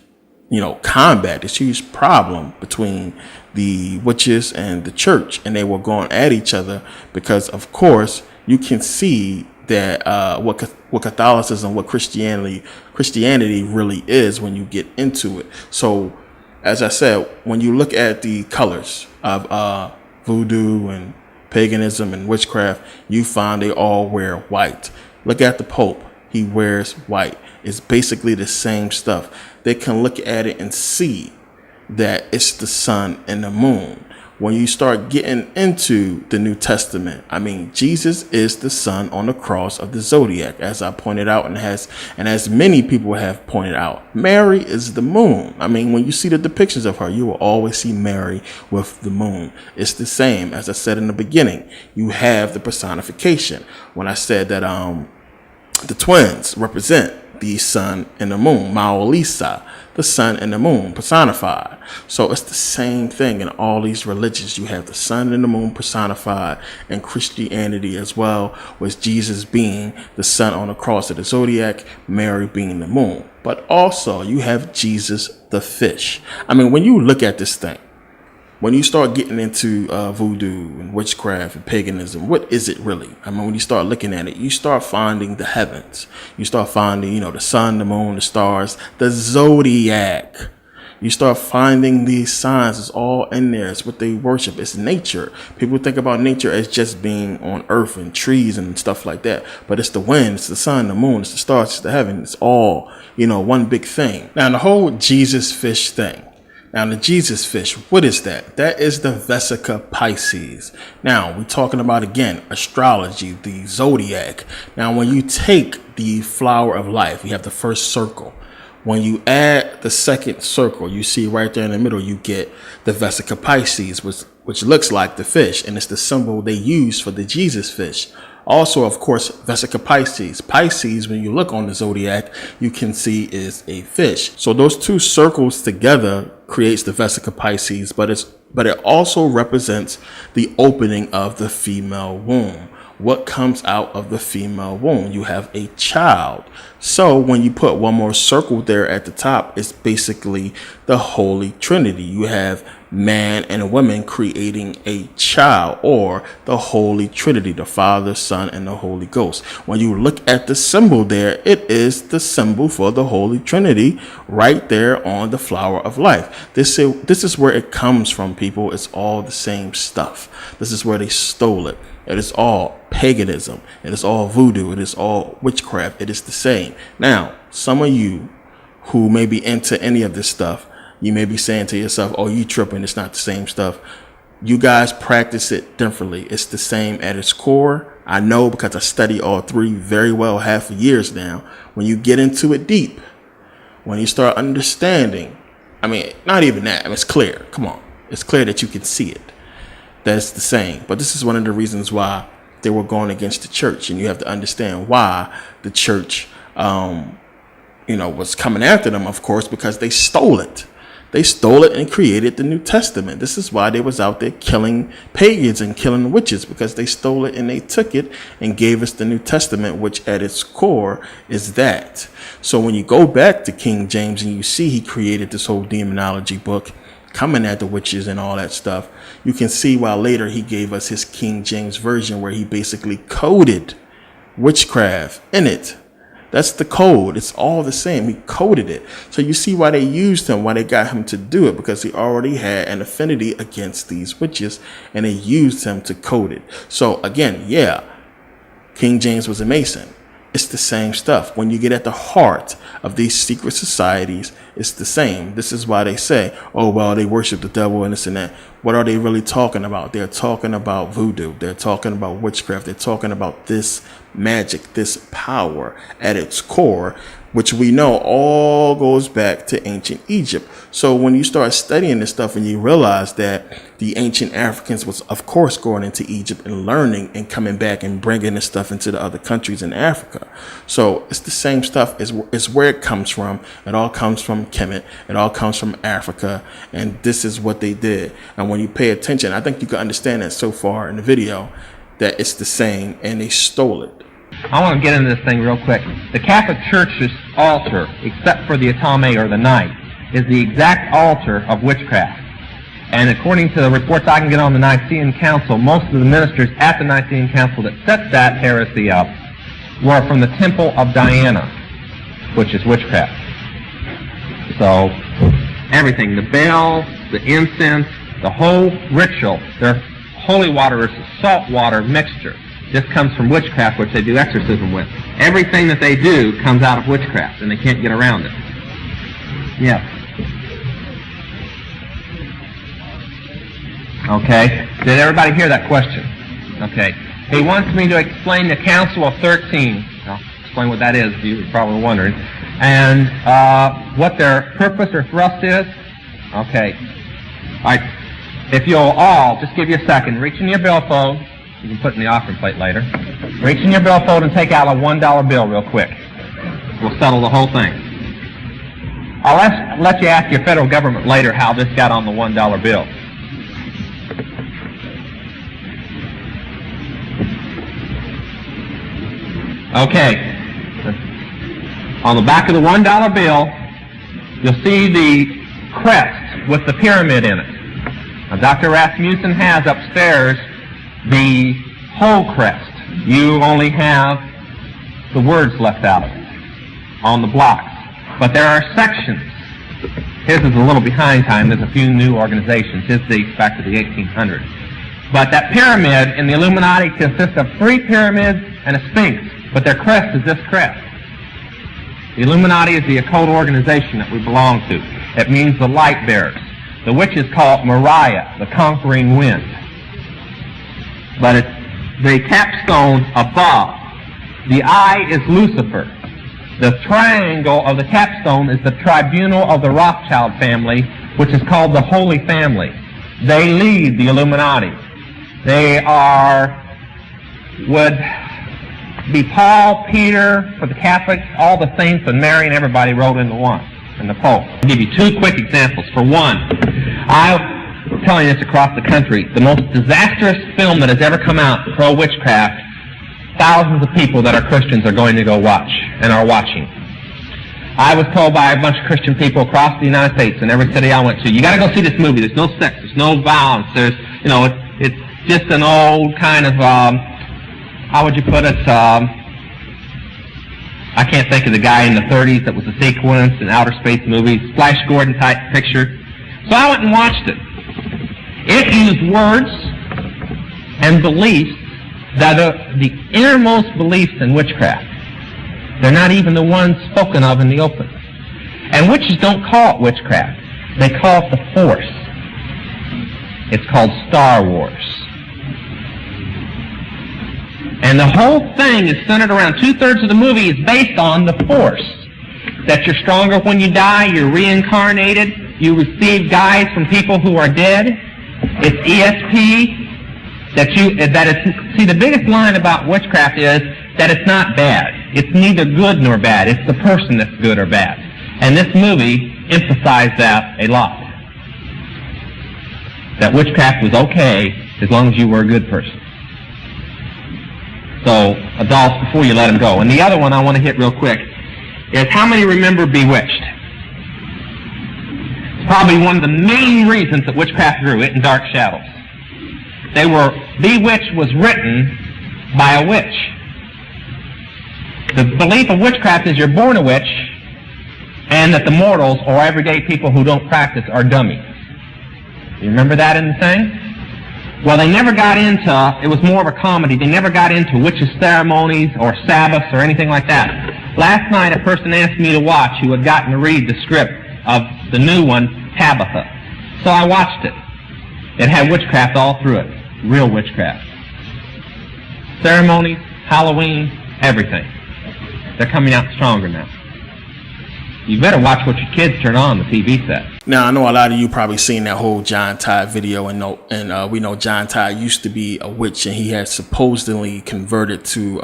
combat, this huge problem between the witches and the church, and they were going at each other because, of course, you can see that what Catholicism, what Christianity really is when you get into it. So, as I said, when you look at the colors of voodoo and paganism and witchcraft, you find they all wear white. Look at the Pope. He wears white. It's basically the same stuff. They can look at it and see that it's the sun and the moon. When you start getting into the New Testament, Jesus is the sun on the cross of the zodiac, as I pointed out, and as many people have pointed out. Mary is the moon. When you see the depictions of her, you will always see Mary with the moon. It's the same. As I said in the beginning, you have the personification. When I said that the twins represent the sun and the moon, Maolisa, the sun and the moon personified. So it's the same thing in all these religions. You have the sun and the moon personified, and Christianity as well, with Jesus being the sun on the cross of the zodiac, Mary being the moon. But also you have Jesus the fish. When you look at this thing, when you start getting into voodoo and witchcraft and paganism, what is it really? I mean, when you start looking at it, you start finding the heavens. You start finding, you know, the sun, the moon, the stars, the zodiac. You start finding these signs. It's all in there. It's what they worship. It's nature. People think about nature as just being on earth and trees and stuff like that. But it's the wind, it's the sun, the moon, it's the stars, it's the heaven. It's all, you know, one big thing. Now, the whole Jesus fish thing. Now, the Jesus fish, what is that? That is the Vesica Pisces. Now, we're talking about, again, astrology, the zodiac. Now, when you take the flower of life, you have the first circle. When you add the second circle, you see right there in the middle, you get the Vesica Pisces, which looks like the fish, and it's the symbol they use for the Jesus fish. Also, of course, Vesica Pisces. Pisces, when you look on the zodiac, you can see is a fish. So those two circles together creates the Vesica Pisces, but it also represents the opening of the female womb. What comes out of the female womb? You have a child. So when you put one more circle there at the top, it's basically the Holy Trinity. You have man and woman creating a child, or the Holy Trinity, the Father, Son, and the Holy Ghost. When you look at the symbol there, it is the symbol for the Holy Trinity right there on the flower of life. This is where it comes from, people. It's all the same stuff. This is where they stole it. It is all paganism. It is all voodoo. It is all witchcraft. It is the same. Now, some of you who may be into any of this stuff, you may be saying to yourself, oh, you tripping. It's not the same stuff. You guys practice it differently. It's the same at its core. I know because I study all three very well, half a years now. When you get into it deep, when you start understanding, I mean, not even that. I mean, it's clear. Come on. It's clear that you can see it. That's the same. But this is one of the reasons why they were going against the church. And you have to understand why the church, was coming after them, of course, because they stole it. They stole it and created the New Testament. This is why they was out there killing pagans and killing witches, because they stole it and they took it and gave us the New Testament, which at its core is that. So when you go back to King James and you see he created this whole demonology book, coming at the witches and all that stuff, you can see why later he gave us his King James version, where he basically coded witchcraft in it. That's the code. It's all the same. He coded it. So you see why they used him, why they got him to do it, because he already had an affinity against these witches, and they used him to code it. So again, yeah, King James was a Mason. It's the same stuff. When you get at the heart of these secret societies, it's the same. This is why they say, oh, well, they worship the devil and this and that. What are they really talking about? They're talking about voodoo. They're talking about witchcraft. They're talking about this magic, this power at its core, which we know all goes back to ancient Egypt. So when you start studying this stuff and you realize that the ancient Africans was, of course, going into Egypt and learning and coming back and bringing this stuff into the other countries in Africa. So it's the same stuff. It's where it comes from. It all comes from Kemet. It all comes from Africa. And this is what they did. And when you pay attention, I think you can understand that so far in the video, that it's the same and they stole it. I want to get into this thing real quick. The Catholic Church's altar, except for the Atame or the Knight, is the exact altar of witchcraft. And according to the reports I can get on the Nicene Council, most of the ministers at the Nicene Council that set that heresy up were from the Temple of Diana, which is witchcraft. So everything, the bells, the incense, the whole ritual, their holy water is a salt water mixture. This comes from witchcraft, which they do exorcism with. Everything that they do comes out of witchcraft, and they can't get around it. Yeah. Okay. Did everybody hear that question? Okay. He wants me to explain the Council of 13. I'll explain what that is, if you were probably wondering. And what their purpose or thrust is. Okay. All right. If you'll all, just give you a second, reach in your billfold. You can put it in the offering plate later. Reach in your billfold and take out a $1 bill real quick. We'll settle the whole thing. I'll let you ask your federal government later how this got on the $1 bill. Okay. On the back of the $1 bill, you'll see the crest with the pyramid in it. Now, Dr. Rasmussen has upstairs the whole crest. You only have the words left out of it on the blocks. But there are sections. His is a little behind time. There's a few new organizations. His dates back to the 1800s. But that pyramid in the Illuminati consists of 3 pyramids and a sphinx, but their crest is this crest. The Illuminati is the occult organization that we belong to. It means the light bearers. The witch is called Mariah, the conquering wind. But it's the capstone above. The eye is Lucifer. The triangle of the capstone is the tribunal of the Rothschild family, which is called the Holy Family. They lead the Illuminati. They would be Paul, Peter, for the Catholics, all the saints and Mary and everybody rolled into one, and the Pope. I'll give you 2 quick examples. For one, I'm telling this across the country, the most disastrous film that has ever come out, pro-witchcraft, thousands of people that are Christians are going to go watch and are watching. I was told by a bunch of Christian people across the United States in every city I went to, you got to go see this movie. There's no sex, there's no violence, there's, it's just an old kind of, how would you put it, I can't think of the guy in the 30s that was a sequence in outer space movies, Flash Gordon type picture. So I went and watched it. It used words and beliefs that are the innermost beliefs in witchcraft. They're not even the ones spoken of in the open. And witches don't call it witchcraft. They call it the Force. It's called Star Wars. And the whole thing is centered around 2/3 of the movie is based on the Force. That you're stronger when you die, you're reincarnated, you receive guides from people who are dead. It's ESP. See, the biggest line about witchcraft is that it's not bad. It's neither good nor bad. It's the person that's good or bad. And this movie emphasized that a lot. That witchcraft was okay as long as you were a good person. So, adults, before you let them go. And the other one I want to hit real quick is how many remember Bewitched? It's probably one of the main reasons that witchcraft grew, it and Dark Shadows. Bewitched was written by a witch. The belief of witchcraft is you're born a witch and that the mortals, or everyday people who don't practice, are dummies. You remember that in the thing? Well, they never got into, it was more of a comedy, they never got into witches' ceremonies or Sabbaths or anything like that. Last night a person asked me to watch who had gotten to read the script of the new one, Tabitha. So I watched it. It had witchcraft all through it. Real witchcraft. Ceremonies, Halloween, everything. They're coming out stronger now. You better watch what your kids turn on the TV set. Now, I know a lot of you probably seen that whole John Todd video, and we know John Todd used to be a witch, and he had supposedly converted to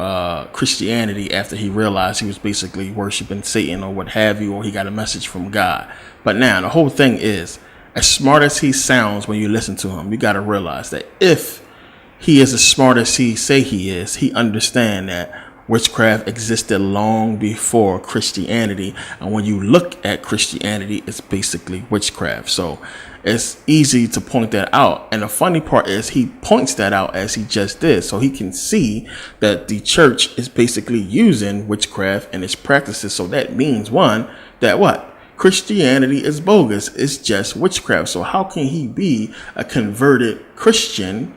Christianity after he realized he was basically worshiping Satan or what have you, or he got a message from God. But now, the whole thing is, as smart as he sounds when you listen to him, you got to realize that if he is as smart as he say he is, he understands that witchcraft existed long before Christianity, and when you look at Christianity, it's basically witchcraft. So it's easy to point that out, and the funny part is he points that out as he just did, so he can see that the church is basically using witchcraft and its practices. So that means, one, that what? Christianity is bogus. It's just witchcraft. So how can he be a converted Christian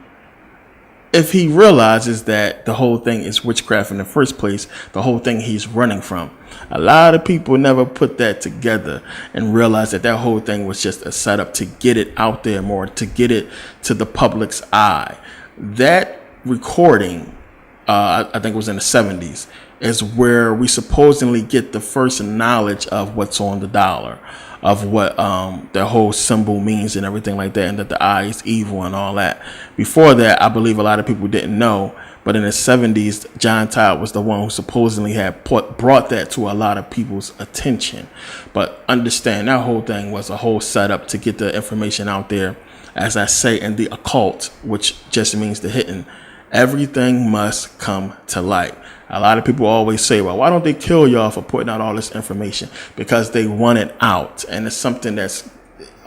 if he realizes that the whole thing is witchcraft in the first place, the whole thing he's running from? A lot of people never put that together and realize that that whole thing was just a setup to get it out there more, to get it to the public's eye. That recording, I think it was in the 70s, is where we supposedly get the first knowledge of what's on the dollar, of what the whole symbol means and everything like that, and that the eye is evil and all that. Before that, I believe a lot of people didn't know, but in the 70s, John Todd was the one who supposedly had brought that to a lot of people's attention. But understand, that whole thing was a whole setup to get the information out there. As I say, in the occult, which just means the hidden, everything must come to light. A lot of people always say, well, why don't they kill y'all for putting out all this information? Because they want it out. And it's something that's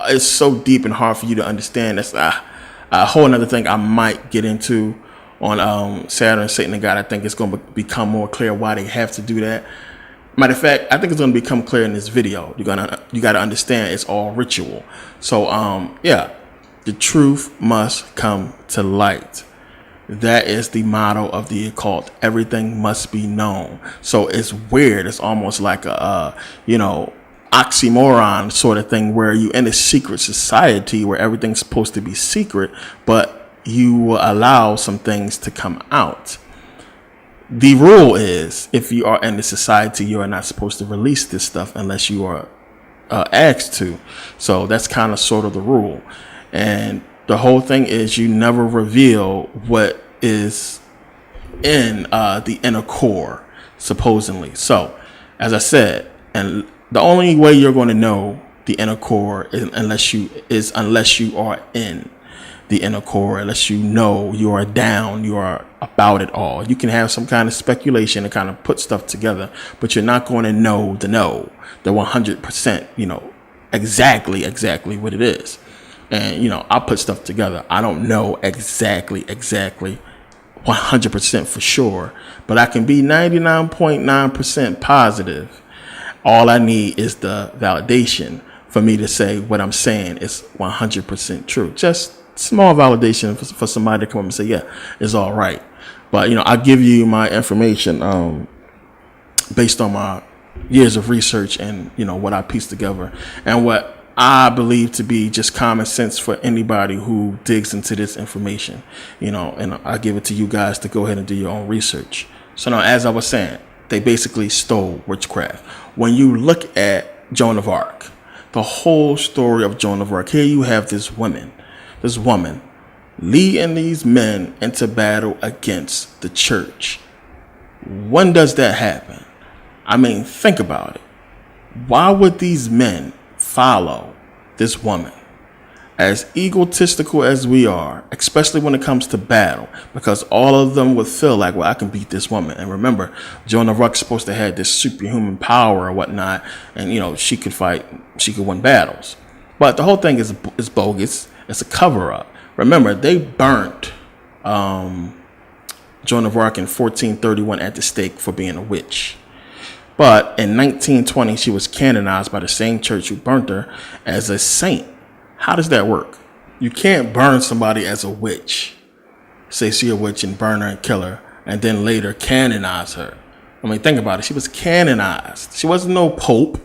it's so deep and hard for you to understand. That's a whole another thing I might get into on Saturn, Satan, and God. I think it's going to become more clear why they have to do that. Matter of fact, I think it's going to become clear in this video. You got to understand it's all ritual. So yeah, the truth must come to light. That is the motto of the occult. Everything must be known. So it's weird. It's almost like a oxymoron sort of thing, where you in a secret society where everything's supposed to be secret, but you will allow some things to come out. The rule is, if you are in the society, you are not supposed to release this stuff unless you are asked to. So that's kind of sort of the rule. And the whole thing is, you never reveal what is in the inner core, supposedly. So, as I said, and the only way you're going to know the inner core is unless you are in the inner core, unless you are down, you are about it all. You can have some kind of speculation and kind of put stuff together, but you're not going to know the 100%, exactly what it is. And, I put stuff together. I don't know exactly 100% for sure, but I can be 99.9% positive. All I need is the validation for me to say what I'm saying is 100% true. Just small validation for somebody to come up and say, yeah, it's all right. But, I give you my information based on my years of research and, what I pieced together and what I believe to be just common sense for anybody who digs into this information, and I give it to you guys to go ahead and do your own research. So now, as I was saying, they basically stole witchcraft. When you look at Joan of Arc, the whole story of Joan of Arc, here you have this woman leading these men into battle against the church. When does that happen? I mean, think about it. Why would these men follow this woman? As egotistical as we are, especially when it comes to battle, because all of them would feel like, well, I can beat this woman. And remember, Joan of Arc's supposed to have this superhuman power or whatnot, and she could fight, she could win battles. But the whole thing is bogus. It's a cover-up. Remember, they burnt Joan of Arc in 1431 at the stake for being a witch. But in 1920, she was canonized by the same church who burnt her as a saint. How does that work? You can't burn somebody as a witch, say she's a witch, and burn her and kill her, and then later canonize her. I mean, think about it. She was canonized. She wasn't no pope.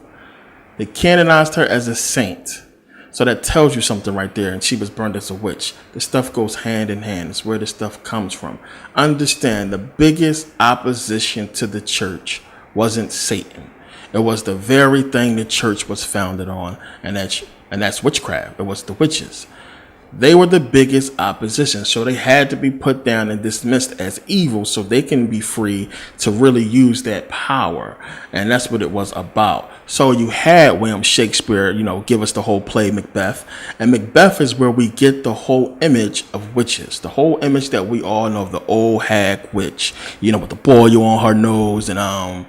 They canonized her as a saint. So that tells you something right there. And she was burned as a witch. This stuff goes hand in hand. It's where this stuff comes from. Understand, the biggest opposition to the church wasn't Satan. It was the very thing the church was founded on, and that's witchcraft. It was the witches. They were the biggest opposition, so they had to be put down and dismissed as evil so they can be free to really use that power. And that's what it was about. So you had William Shakespeare, give us the whole play Macbeth. And Macbeth is where we get the whole image of witches, the whole image that we all know of the old hag witch, with the boil on her nose and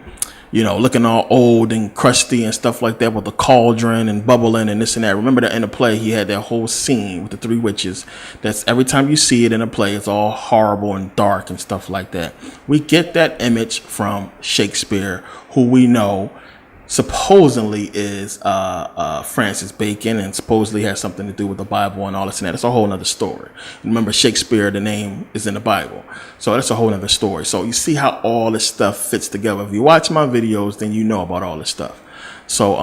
looking all old and crusty and stuff like that, with the cauldron and bubbling and this and that. Remember that in the play, he had that whole scene with the three witches. That's every time you see it in a play, it's all horrible and dark and stuff like that. We get that image from Shakespeare, who we know supposedly is Francis Bacon, and supposedly has something to do with the Bible and all this and that. It's a whole nother story. Remember, Shakespeare, the name is in the Bible. So that's a whole nother story. So you see how all this stuff fits together. If you watch my videos, then you know about all this stuff. So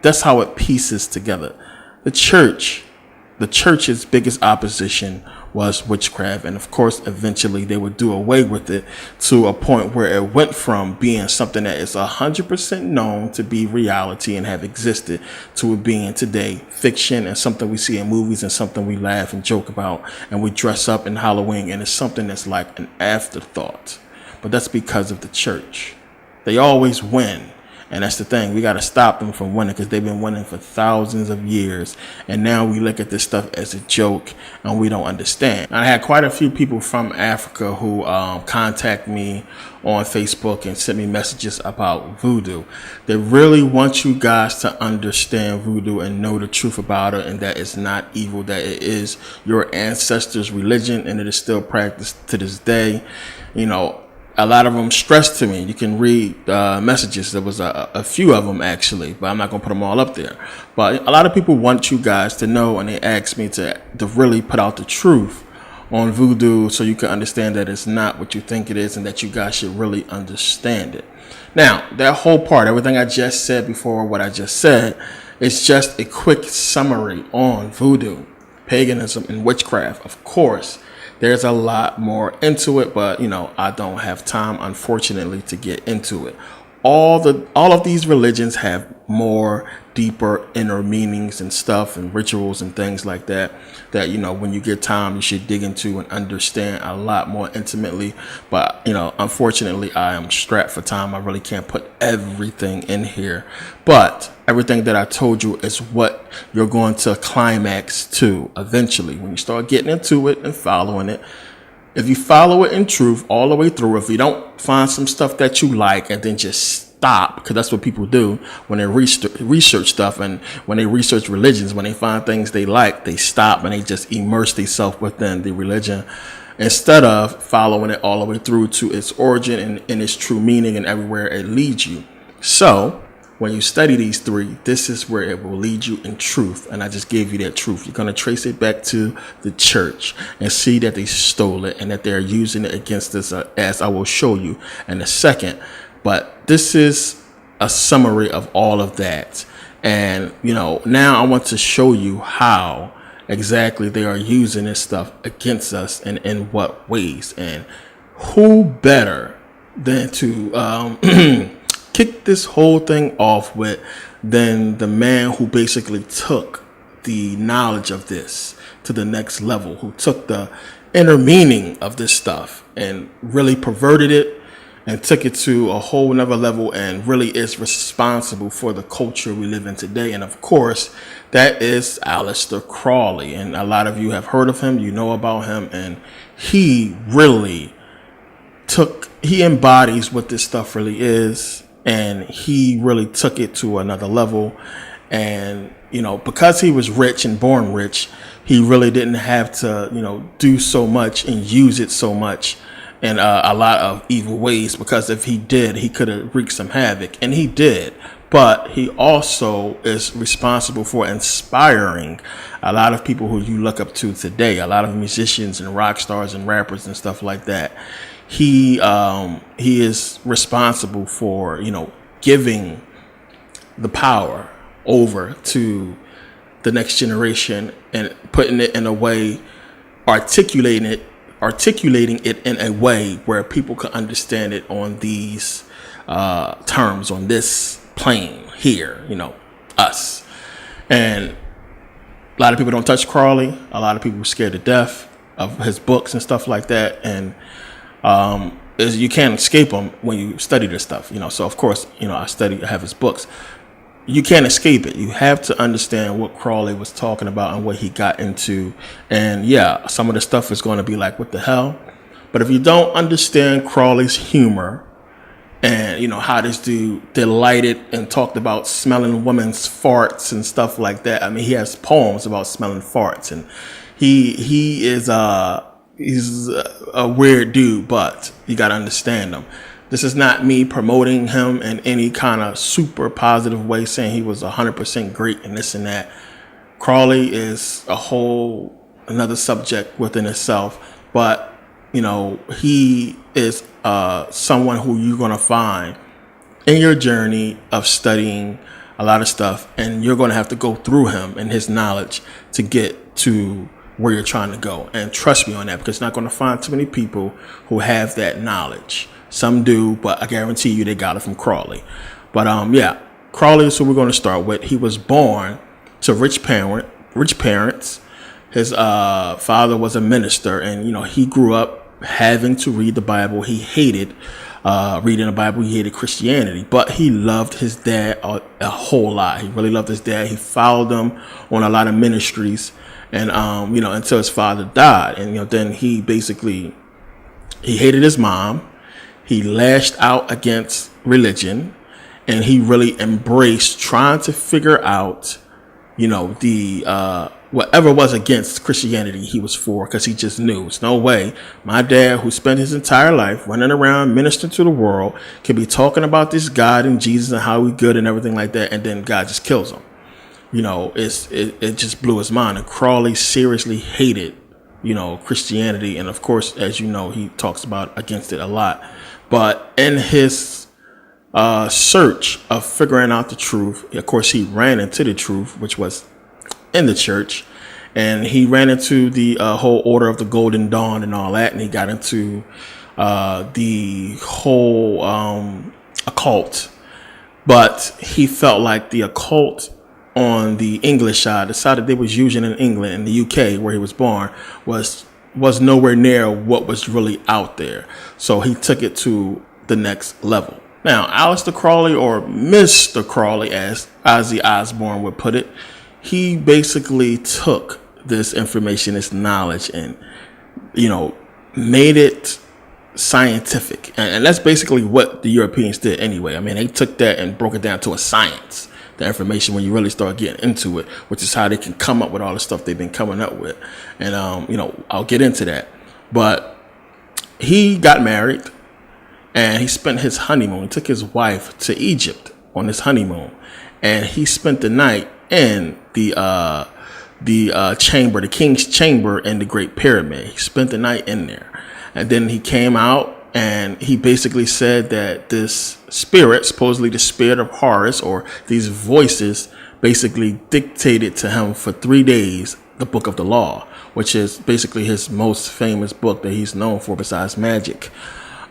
that's how it pieces together. The church's biggest opposition was witchcraft, and of course eventually they would do away with it to a point where it went from being something that is 100% known to be reality and have existed to it being today fiction and something we see in movies and something we laugh and joke about and we dress up in Halloween, and it's something that's like an afterthought. But that's because of the church. They always win. And that's the thing. We got to stop them from winning because they've been winning for thousands of years. And now we look at this stuff as a joke and we don't understand. I had quite a few people from Africa who contact me on Facebook and sent me messages about voodoo. They really want you guys to understand voodoo and know the truth about it, and that it's not evil, that it is your ancestors' religion and it is still practiced to this day. You know, a lot of them stressed to me. You can read messages. There was a few of them actually, but I'm not going to put them all up there. But a lot of people want you guys to know, and they ask me to really put out the truth on voodoo so you can understand that it's not what you think it is and that you guys should really understand it. Now, that whole part, everything I just said before, what I just said, is just a quick summary on voodoo, paganism, and witchcraft. Of course, there's a lot more into it, but I don't have time, unfortunately, to get into it. All of these religions have more deeper inner meanings and stuff and rituals and things like that when you get time you should dig into and understand a lot more intimately. But unfortunately, I am strapped for time. I really can't put everything in here, but everything that I told you is what you're going to climax to eventually when you start getting into it and following it. If you follow it in truth all the way through, if you don't find some stuff that you like and then just stop, because that's what people do when they research stuff, and when they research religions, when they find things they like, they stop and they just immerse themselves within the religion instead of following it all the way through to its origin and its true meaning and everywhere it leads you. So when you study these three, this is where it will lead you in truth. And I just gave you that truth. You're going to trace it back to the church and see that they stole it and that they're using it against us, as I will show you in a second. But this is a summary of all of that. And, now I want to show you how exactly they are using this stuff against us and in what ways. And who better than to kick this whole thing off with than the man who basically took the knowledge of this to the next level, who took the inner meaning of this stuff and really perverted it and took it to a whole nother level and really is responsible for the culture we live in today. And of course, that is Aleister Crowley. And a lot of you have heard of him, you know about him, and he really he embodies what this stuff really is. And he really took it to another level. And, because he was rich and born rich, he really didn't have to, do so much and use it so much in a lot of evil ways, because if he did, he could have wreaked some havoc, and he did. But he also is responsible for inspiring a lot of people who you look up to today, a lot of musicians and rock stars and rappers and stuff like that. He is responsible for, giving the power over to the next generation and putting it in a way, articulating it in a way where people can understand it on these terms, on this plane here, us. And a lot of people don't touch Crowley. A lot of people are scared to death of his books and stuff like that. And you can't escape him when you study this stuff, So of course, I have his books. You can't escape it. You have to understand what Crowley was talking about and what he got into. And yeah, some of the stuff is going to be like, what the hell? But if you don't understand Crowley's humor and, how this dude delighted and talked about smelling women's farts and stuff like that. I mean, he has poems about smelling farts, and he is he's a weird dude, but you got to understand him. This is not me promoting him in any kind of super positive way, saying he was 100% great and this and that. Crowley is a whole another subject within itself, but he is someone who you're going to find in your journey of studying a lot of stuff, and you're going to have to go through him and his knowledge to get to where you're trying to go. And trust me on that, because you're not going to find too many people who have that knowledge. Some do, but I guarantee you they got it from Crowley. But Crowley is who we're going to start with. He was born to rich parents. His father was a minister, and he grew up having to read the Bible. He hated reading the Bible. He hated Christianity, but he loved his dad a whole lot. He really loved his dad. He followed him on a lot of ministries, and until his father died. And then he hated his mom. He lashed out against religion, and he really embraced trying to figure out, the whatever was against Christianity he was for, because he just knew there's no way my dad, who spent his entire life running around ministering to the world, can be talking about this God and Jesus and how he's good and everything like that, and then God just kills him. It just blew his mind. And Crowley seriously hated, Christianity, and of course, as you know, he talks about against it a lot. But in his search of figuring out the truth, of course, he ran into the truth, which was in the church, and he ran into the whole Order of the Golden Dawn and all that, and he got into the whole occult. But he felt like the occult on the English side, the side that they was using in England, in the UK, where he was born, was nowhere near what was really out there. So he took it to the next level. Now, Aleister Crowley, or Mr. Crowley, as Ozzy Osbourne would put it, he basically took this information, this knowledge, and, made it scientific. And that's basically what the Europeans did anyway. I mean, they took that and broke it down to a science, the information, when you really start getting into it, which is how they can come up with all the stuff they've been coming up with. And, I'll get into that. But he got married, and he spent his honeymoon. He took his wife to Egypt on his honeymoon, and he spent the night in the chamber, the king's chamber in the Great Pyramid. He spent the night in there, and then he came out, and he basically said that this spirit, supposedly the spirit of Horus, or these voices, basically dictated to him for 3 days the Book of the Law, which is basically his most famous book that he's known for besides magic.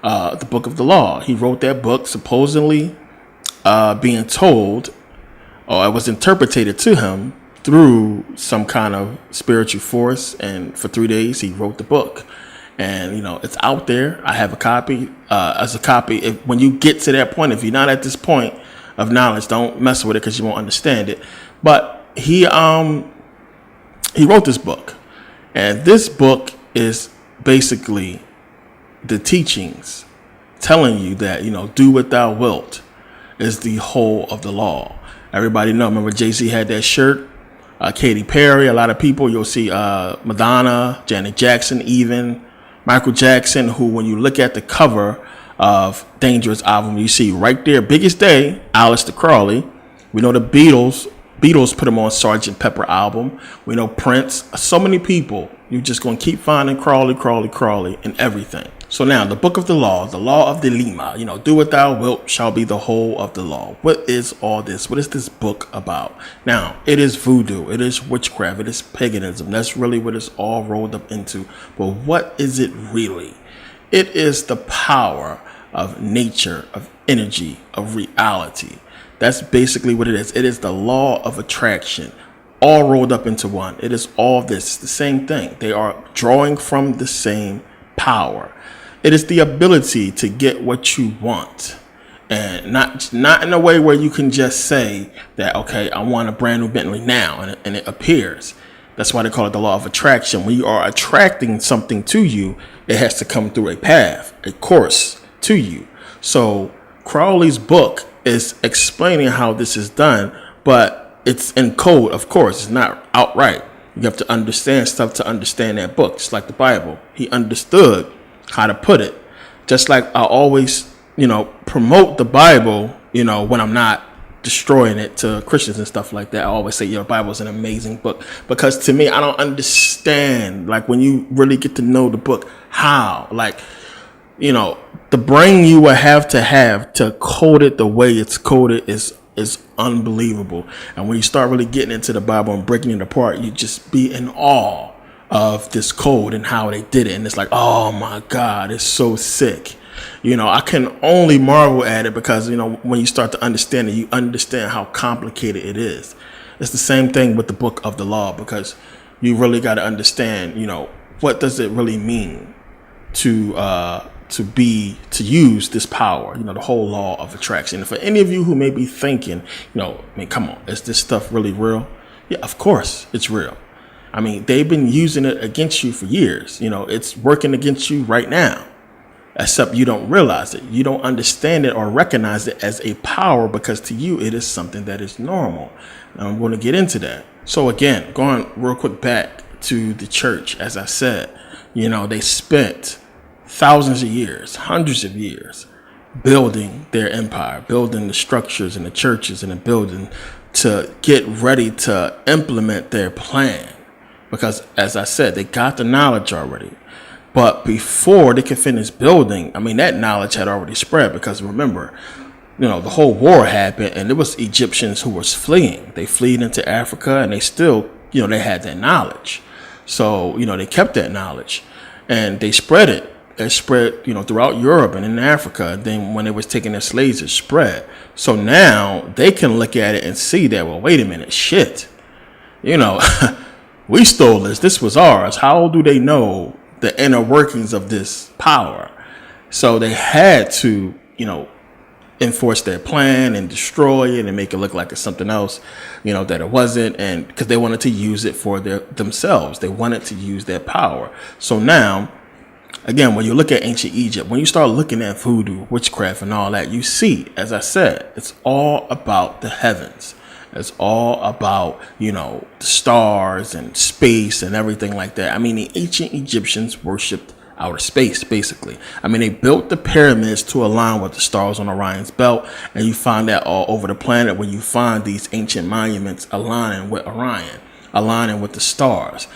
The Book of the Law. He wrote that book supposedly being told, or it was interpreted to him through some kind of spiritual force, and for 3 days he wrote the book. And it's out there. I have a copy. When you get to that point, if you're not at this point of knowledge, don't mess with it, because you won't understand it. But he wrote this book, and this book is basically the teachings telling you that, do what thou wilt is the whole of the law. Everybody know. Remember, Jay-Z had that shirt. Katy Perry, a lot of people. You'll see Madonna, Janet Jackson, even Michael Jackson, who, when you look at the cover of Dangerous album, you see right there, Biggest Day, Aleister Crowley. We know the Beatles put him on Sgt. Pepper album. We know Prince. So many people. You're just going to keep finding Crowley and everything. So now, the Book of the Law of the Lima, do what thou wilt shall be the whole of the law. What is all this? What is this book about? Now, it is voodoo. It is witchcraft. It is paganism. That's really what it's all rolled up into. But what is it really? It is the power of nature, of energy, of reality. That's basically what it is. It is the law of attraction, all rolled up into one. It is all this. It's the same thing. They are drawing from the same power. It is the ability to get what you want, and not in a way where you can just say that, okay, I want a brand new Bentley now, and it appears. That's why they call it the law of attraction. When you are attracting something to you, it has to come through a path, a course to you. So Crowley's book is explaining how this is done, but it's in code, of course. It's not outright. You have to understand stuff to understand that book, just like the Bible. He understood how to put it. Just like I always, promote the Bible, when I'm not destroying it to Christians and stuff like that. I always say, the Bible is an amazing book, because to me, I don't understand, like, when you really get to know the book, how, like, the brain you will have to code it the way it's coded is unbelievable. And when you start really getting into the Bible and breaking it apart, you just be in awe of this code and how they did it. And it's like, oh my God, it's so sick. I can only marvel at it, because, when you start to understand it, you understand how complicated it is. It's the same thing with the Book of the Law, because you really got to understand, what does it really mean to to use this power, the whole law of attraction. And for any of you who may be thinking, come on, is this stuff really real? Yeah, of course it's real. I mean, they've been using it against you for years. It's working against you right now, except you don't realize it. You don't understand it or recognize it as a power, because to you it is something that is normal. Now, I'm going to get into that. So again, going real quick back to the church, as I said, they spent thousands of years, hundreds of years, building their empire, building the structures and the churches and the building to get ready to implement their plan. Because, as I said, they got the knowledge already. But before they could finish building, that knowledge had already spread. Because remember, the whole war happened, and there was Egyptians who was fleeing. They fled into Africa, and they still, they had that knowledge. So, they kept that knowledge, and they spread it. It spread, throughout Europe and in Africa. And then when they was taking their slaves, it spread. So now they can look at it and see that, well, wait a minute, shit. We stole this. This was ours. How do they know the inner workings of this power? So they had to, enforce their plan and destroy it and make it look like it's something else, that it wasn't. And because they wanted to use it for themselves. They wanted to use their power. So now, again, when you look at ancient Egypt, when you start looking at voodoo, witchcraft and all that, you see, as I said, it's all about the heavens. It's all about, the stars and space and everything like that. The ancient Egyptians worshipped outer space, basically. They built the pyramids to align with the stars on Orion's belt. And you find that all over the planet when you find these ancient monuments aligning with Orion, aligning with the stars.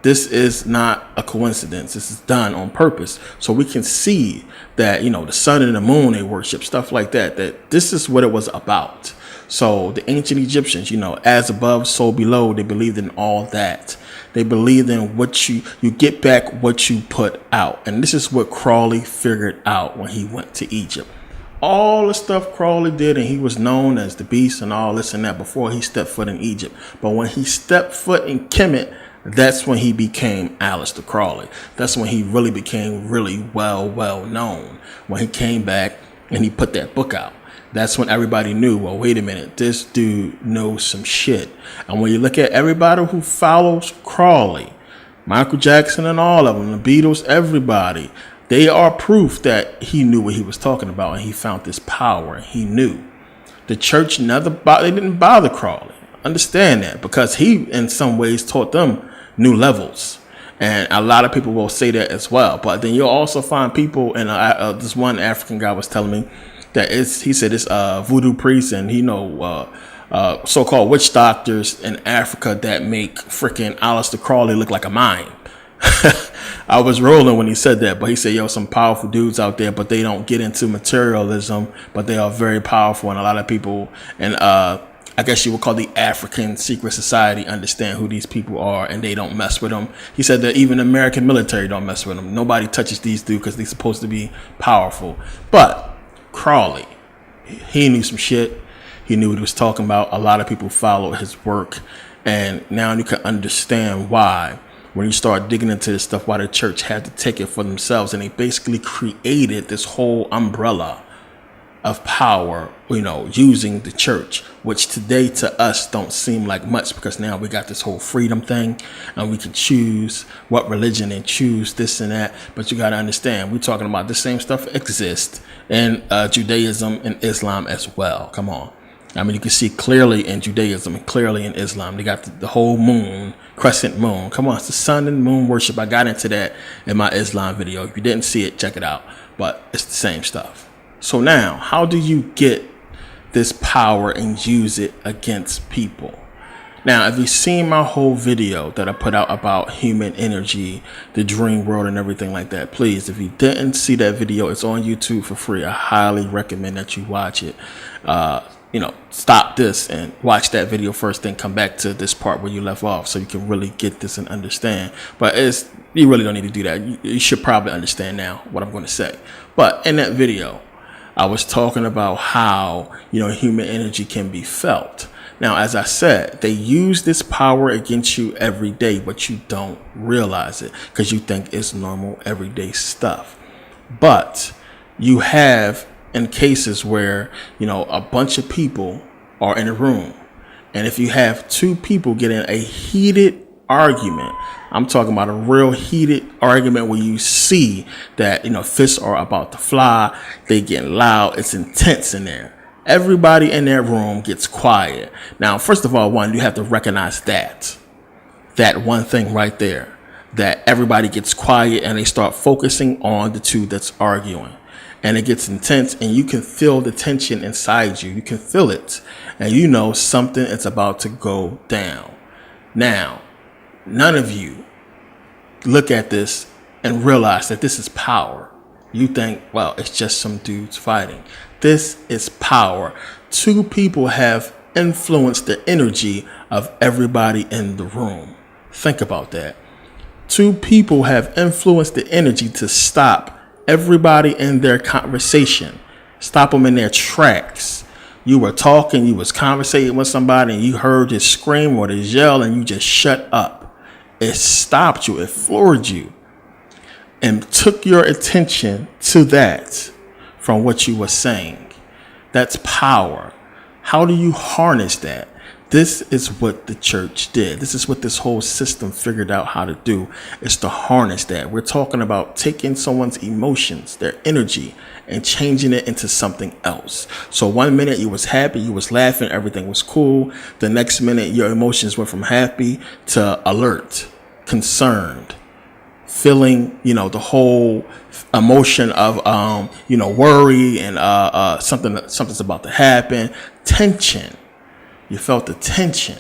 This is not a coincidence. This is done on purpose. So we can see that, the sun and the moon, they worship, stuff like that, that this is what it was about. So the ancient Egyptians, as above, so below, they believed in all that. They believed in what you get back what you put out. And this is what Crawley figured out when he went to Egypt. All the stuff Crawley did, and he was known as the beast and all this and that before he stepped foot in Egypt. But when he stepped foot in Kemet, that's when he became Aleister Crowley. That's when he really became really well known. When he came back and he put that book out. That's when everybody knew, well, wait a minute, this dude knows some shit. And when you look at everybody who follows Crawley, Michael Jackson and all of them, the Beatles, everybody, they are proof that he knew what he was talking about, and he found this power. He knew. The church they didn't bother Crawley. Understand that, because he, in some ways, taught them new levels. And a lot of people will say that as well. But then you'll also find people, and this one African guy was telling me, he said it's voodoo priests and so-called witch doctors in Africa that make freaking Aleister Crowley look like a mime. I was rolling when he said that, but he said, some powerful dudes out there, but they don't get into materialism, but they are very powerful. And a lot of people, and I guess you would call the African secret society, understand who these people are, and they don't mess with them. He said that even the American military don't mess with them. Nobody touches these dudes because they're supposed to be powerful. But Crawley, he knew some shit. He knew what he was talking about. A lot of people followed his work. And now you can understand why, when you start digging into this stuff, why the church had to take it for themselves. And they basically created this whole umbrella of power, using the church, which today to us don't seem like much, because now we got this whole freedom thing and we can choose what religion and choose this and that. But you got to understand, we're talking about the same stuff exists in Judaism and Islam as well. Come on. You can see clearly in Judaism and clearly in Islam, they got the whole moon, crescent moon. Come on, it's the sun and moon worship. I got into that in my Islam video. If you didn't see it, check it out. But it's the same stuff. So now, how do you get this power and use it against people? Now, if you've seen my whole video that I put out about human energy, the dream world and everything like that, please, if you didn't see that video, it's on YouTube for free. I highly recommend that you watch it. Stop this and watch that video first, then come back to this part where you left off so you can really get this and understand. But you really don't need to do that. You should probably understand now what I'm going to say. But in that video, I was talking about how, human energy can be felt. Now, as I said, they use this power against you every day, but you don't realize it because you think it's normal, everyday stuff. But you have in cases where, a bunch of people are in a room. And if you have two people get in a heated argument, I'm talking about a real heated argument where you see that, fists are about to fly, they getting loud, it's intense in there. Everybody in that room gets quiet. Now, first of all, you have to recognize that one thing right there, that everybody gets quiet and they start focusing on the two that's arguing. And it gets intense, and you can feel the tension inside you. You can feel it, and something is about to go down. Now, none of you look at this and realize that this is power. You think, well, it's just some dudes fighting. This is power. Two people have influenced the energy of everybody in the room. Think about that. Two people have influenced the energy to stop everybody in their conversation. Stop them in their tracks. You were talking, you was conversating with somebody, and you heard this scream or this yell, and you just shut up. It stopped you. It floored you and took your attention to that from what you were saying. That's power. How do you harness that? This is what the church did. This is what this whole system figured out how to do, is to harness that. We're talking about taking someone's emotions, their energy, and changing it into something else. So 1 minute you was happy, you was laughing, everything was cool. The next minute your emotions went from happy to alert, concerned, feeling, the whole emotion of, worry and something's about to happen, tension. You felt the tension.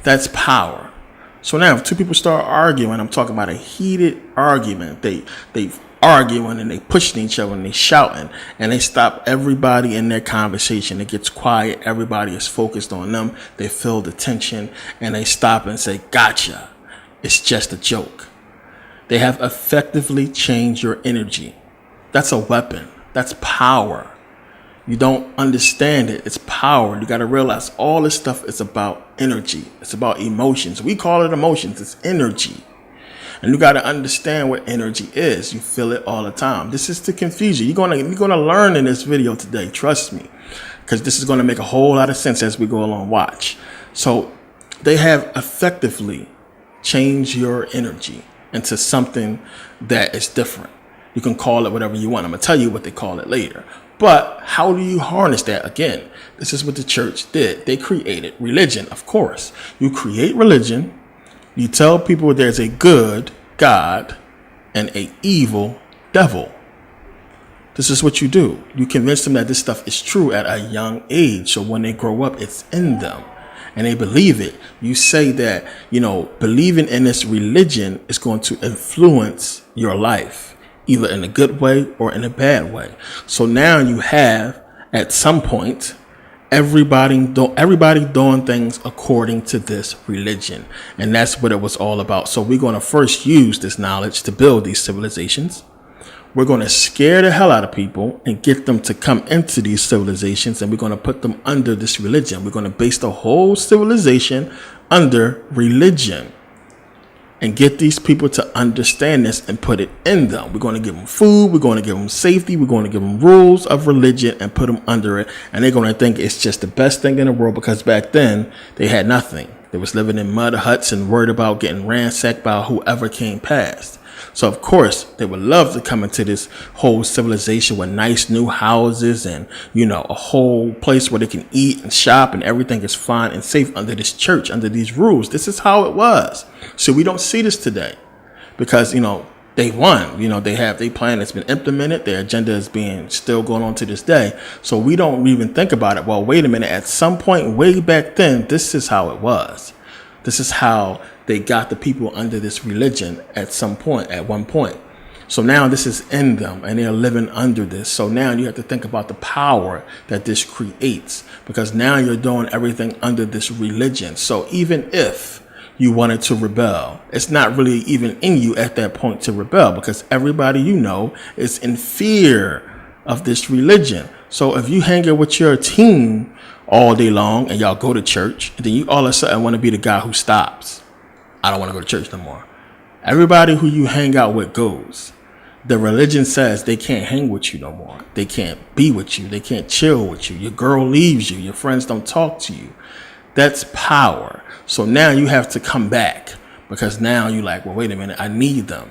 That's power. So now if two people start arguing, I'm talking about a heated argument. They arguing and they pushing each other and they shouting, and they stop everybody in their conversation. It gets quiet. Everybody is focused on them. They feel the tension and they stop and say, gotcha. It's just a joke. They have effectively changed your energy. That's a weapon. That's power. You don't understand it. It's power. You got to realize all this stuff is about energy. It's about emotions. We call it emotions. It's energy. And you got to understand what energy is. You feel it all the time. This is to confuse you. You're going to learn in this video today. Trust me. Because this is going to make a whole lot of sense as we go along. Watch. So they have effectively changed your energy into something that is different. You can call it whatever you want. I'm going to tell you what they call it later. But how do you harness that? Again, this is what the church did. They created religion, of course. You create religion. You tell people there's a good God and an evil devil. This is what you do. You convince them that this stuff is true at a young age. So when they grow up, it's in them and they believe it. You say that, believing in this religion is going to influence your life, either in a good way or in a bad way. So now you have, at some point, everybody doing things according to this religion. And that's what it was all about. So we're going to first use this knowledge to build these civilizations. We're going to scare the hell out of people and get them to come into these civilizations. And we're going to put them under this religion. We're going to base the whole civilization under religion. And get these people to understand this and put it in them. We're going to give them food. We're going to give them safety. We're going to give them rules of religion and put them under it. And they're going to think it's just the best thing in the world, because back then they had nothing. They was living in mud huts and worried about getting ransacked by whoever came past. So, of course, they would love to come into this whole civilization with nice new houses and, a whole place where they can eat and shop and everything is fine and safe under this church, under these rules. This is how it was. So we don't see this today because, they won. They have their plan that's been implemented. Their agenda is being still going on to this day. So we don't even think about it. Well, wait a minute. At some point way back then, this is how it was. This is how they got the people under this religion at one point. So now this is in them and they're living under this. So now you have to think about the power that this creates, because now you're doing everything under this religion. So even if you wanted to rebel, it's not really even in you at that point to rebel, because everybody is in fear of this religion. So if you hang out with your team all day long and y'all go to church, and then you all of a sudden want to be the guy who stops. I don't want to go to church no more. Everybody who you hang out with goes. The religion says they can't hang with you no more. They can't be with you. They can't chill with you. Your girl leaves you. Your friends don't talk to you. That's power. So now you have to come back, because now you're like, well, wait a minute, I need them.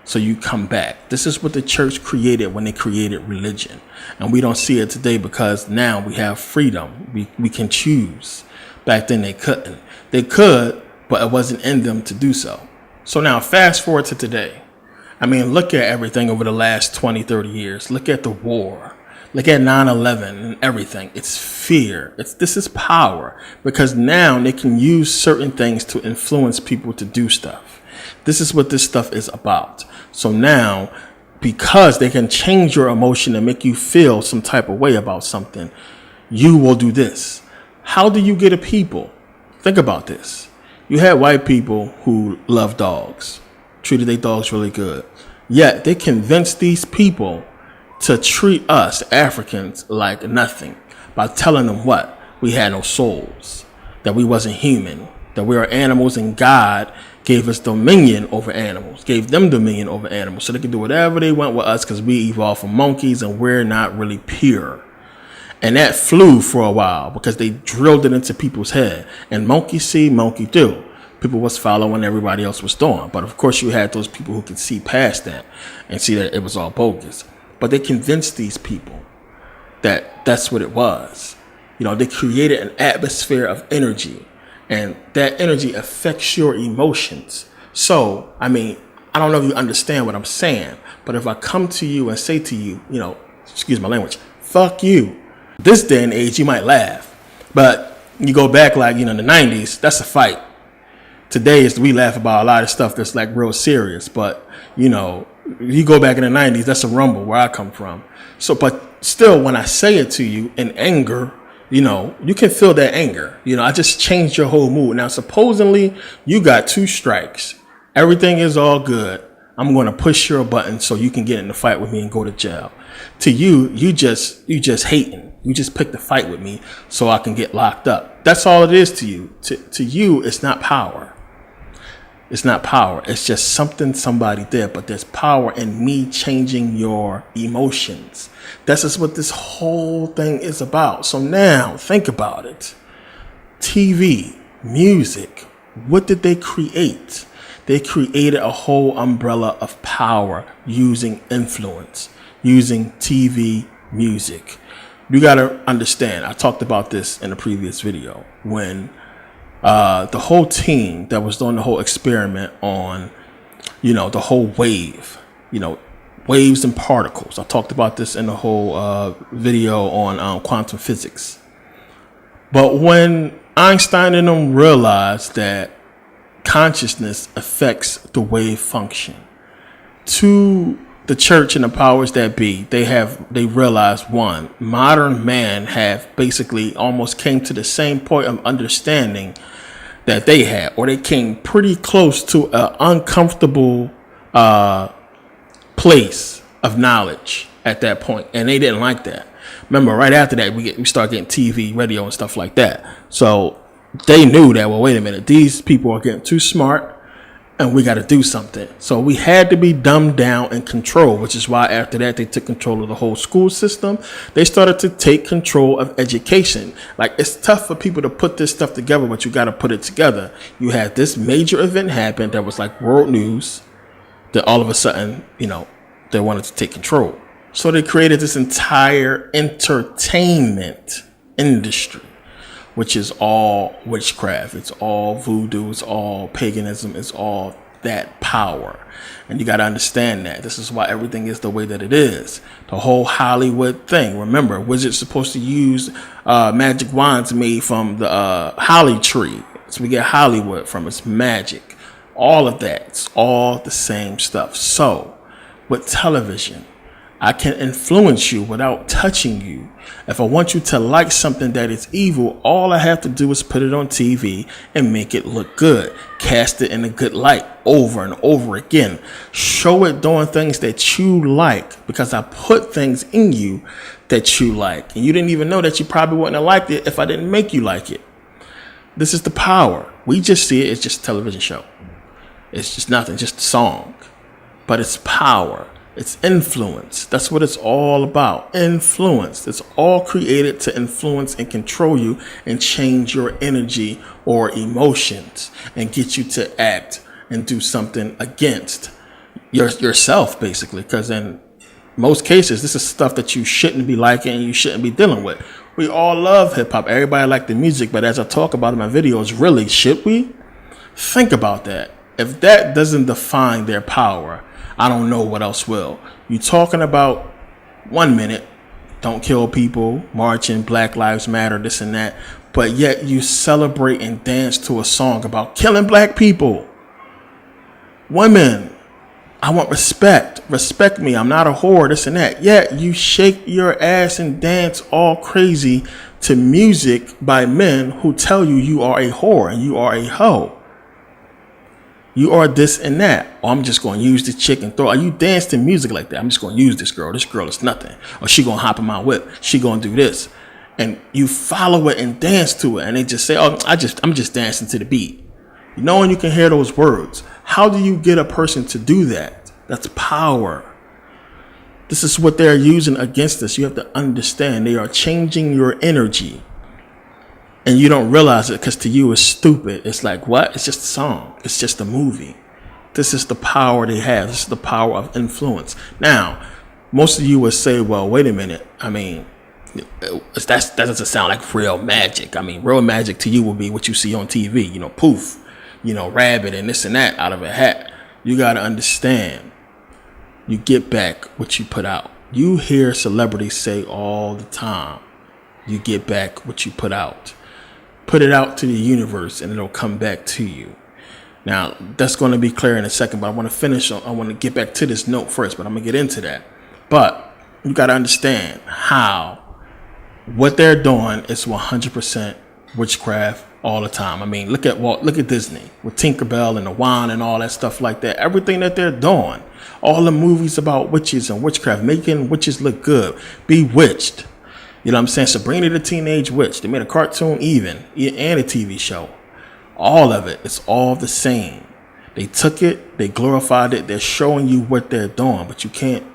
So you come back. This is what the church created when they created religion. And we don't see it today because now we have freedom. We can choose. Back then they couldn't. They could, but it wasn't in them to do so. So now fast forward to today. I mean, look at everything over the last 20, 30 years. Look at the war. Look at 9/11 and everything. It's fear. This is power, because now they can use certain things to influence people to do stuff. This is what this stuff is about. So now, because they can change your emotion and make you feel some type of way about something, you will do this. How do you get a people? Think about this. You had white people who love dogs, treated their dogs really good. Yet they convinced these people to treat us Africans like nothing by telling them what? We had no souls, that we wasn't human, that we are animals, and God gave us dominion over animals, gave them dominion over animals, so they can do whatever they want with us because we evolved from monkeys and we're not really pure. And that flew for a while because they drilled it into people's head. And monkey see, monkey do. People was following everybody else was doing. But of course you had those people who could see past that and see that it was all bogus. But they convinced these people that that's what it was. You know, they created an atmosphere of energy, and that energy affects your emotions. So, I mean, I don't know if you understand what I'm saying, but if I come to you and say to you, you know, excuse my language, fuck you. This day and age, you might laugh, but you go back like, you know, in the 90s, that's a fight. Today, we laugh about a lot of stuff that's like real serious, but, you know, you go back in the 90s, that's a rumble where I come from. So, but still, when I say it to you in anger, you know, you can feel that anger. You know, I just changed your whole mood. Now, supposedly, you got 2 strikes. Everything is all good. I'm going to push your button so you can get in the fight with me and go to jail. To you, you just hating. You just picked a fight with me so I can get locked up. That's all it is to you. To you, it's not power. It's not power. It's just something somebody did, but there's power in me changing your emotions. This is what this whole thing is about. So now think about it. TV, music, what did they create? They created a whole umbrella of power using influence, using TV, music. You got to understand, I talked about this in a previous video, when the whole team that was doing the whole experiment on, you know, the whole wave, you know, waves and particles. I talked about this in the whole video on quantum physics. But when Einstein and them realized that consciousness affects the wave function, to the church and the powers that be, they realized, one, modern man have basically almost came to the same point of understanding that they had, or they came pretty close to an uncomfortable place of knowledge at that point, and they didn't like that. Remember, right after that, we start getting TV, radio, and stuff like that. So they knew that, well, wait a minute, these people are getting too smart, and we got to do something. So we had to be dumbed down and controlled, which is why after that they took control of the whole school system. They started to take control of education. Like, it's tough for people to put this stuff together, but you got to put it together. You had this major event happen that was like world news, that all of a sudden, you know, they wanted to take control. So they created this entire entertainment industry, which is all witchcraft, it's all voodoo, it's all paganism, it's all that power. And you got to understand that. This is why everything is the way that it is. The whole Hollywood thing. Remember, wizards supposed to use magic wands made from the holly tree. So we get Hollywood from its magic. All of that, it's all the same stuff. So with television, I can influence you without touching you. If I want you to like something that is evil, all I have to do is put it on TV and make it look good. Cast it in a good light over and over again. Show it doing things that you like, because I put things in you that you like. And you didn't even know that you probably wouldn't have liked it if I didn't make you like it. This is the power. We just see it. It's just a television show. It's just nothing, just a song. But it's power. It's influence. That's what it's all about. Influence. It's all created to influence and control you and change your energy or emotions and get you to act and do something against yourself, basically. Because in most cases, this is stuff that you shouldn't be liking and you shouldn't be dealing with. We all love hip hop. Everybody like the music, but as I talk about in my videos, really, should we? Think about that. If that doesn't define their power, I don't know what else will. You talking about 1 minute, don't kill people, marching, Black Lives Matter, this and that, but yet you celebrate and dance to a song about killing black people. Women, I want respect. Respect me. I'm not a whore, this and that. Yet you shake your ass and dance all crazy to music by men who tell you you are a whore and you are a hoe. You are this and that. Or I'm just going to use this chick and throw. You dance to music like that. I'm just going to use this girl. This girl is nothing. Or she going to hop in my whip. She going to do this. And you follow it and dance to it. And they just say, oh, I'm just dancing to the beat. Knowing you can hear those words. How do you get a person to do that? That's power. This is what they're using against us. You have to understand they are changing your energy. And you don't realize it because to you it's stupid. It's like, what? It's just a song. It's just a movie. This is the power they have. This is the power of influence. Now, most of you would say, well, wait a minute. I mean, that doesn't sound like real magic. I mean, real magic to you will be what you see on TV. You know, poof, rabbit and this and that out of a hat. You got to understand. You get back what you put out. You hear celebrities say all the time, you get back what you put out. Put it out to the universe and it'll come back to you. Now, that's going to be clear in a second, but I want to get back to this note first, but I'm going to get into that. But you got to understand what they're doing is 100% witchcraft all the time. I mean, look at Disney with Tinkerbell and the wand and all that stuff like that. Everything that they're doing, all the movies about witches and witchcraft, making witches look good, Bewitched. You know what I'm saying? Sabrina the Teenage Witch. They made a cartoon and a TV show. All of it. It's all the same. They took it. They glorified it. They're showing you what they're doing, but you can't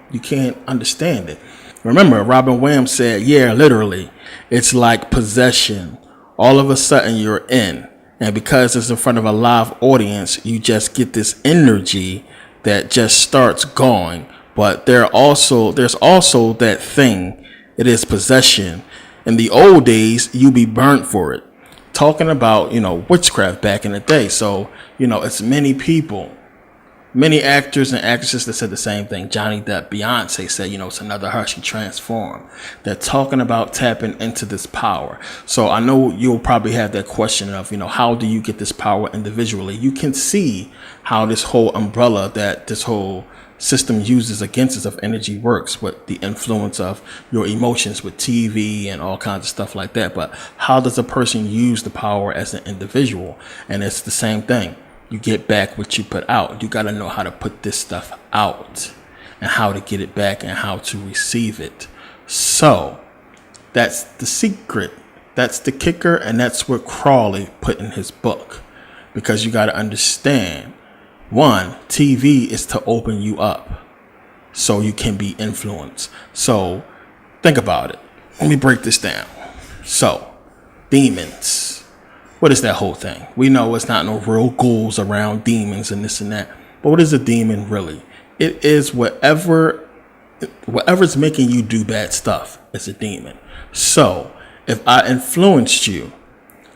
understand it. Remember, Robin Williams said, yeah, literally, it's like possession. All of a sudden you're in. And because it's in front of a live audience, you just get this energy that just starts going. But there's also that thing. It is possession. In the old days, you be burnt for it. Talking about, witchcraft back in the day. So, it's many people, many actors and actresses that said the same thing. Johnny Depp, Beyonce said, it's another her. She transformed. They're talking about tapping into this power. So I know you'll probably have that question of, how do you get this power individually? You can see how this whole umbrella that this whole system uses against us of energy works with the influence of your emotions with TV and all kinds of stuff like that. But how does a person use the power as an individual? And it's the same thing. You get back what you put out. You got to know how to put this stuff out and how to get it back and how to receive it. So that's the secret. That's the kicker. And that's what Crawley put in his book, because you got to understand. One, TV is to open you up so you can be influenced. So think about it. Let me break this down. So demons. What is that whole thing? We know it's not no real ghouls around demons and this and that. But what is a demon really? It is whatever's making you do bad stuff is a demon. So if I influenced you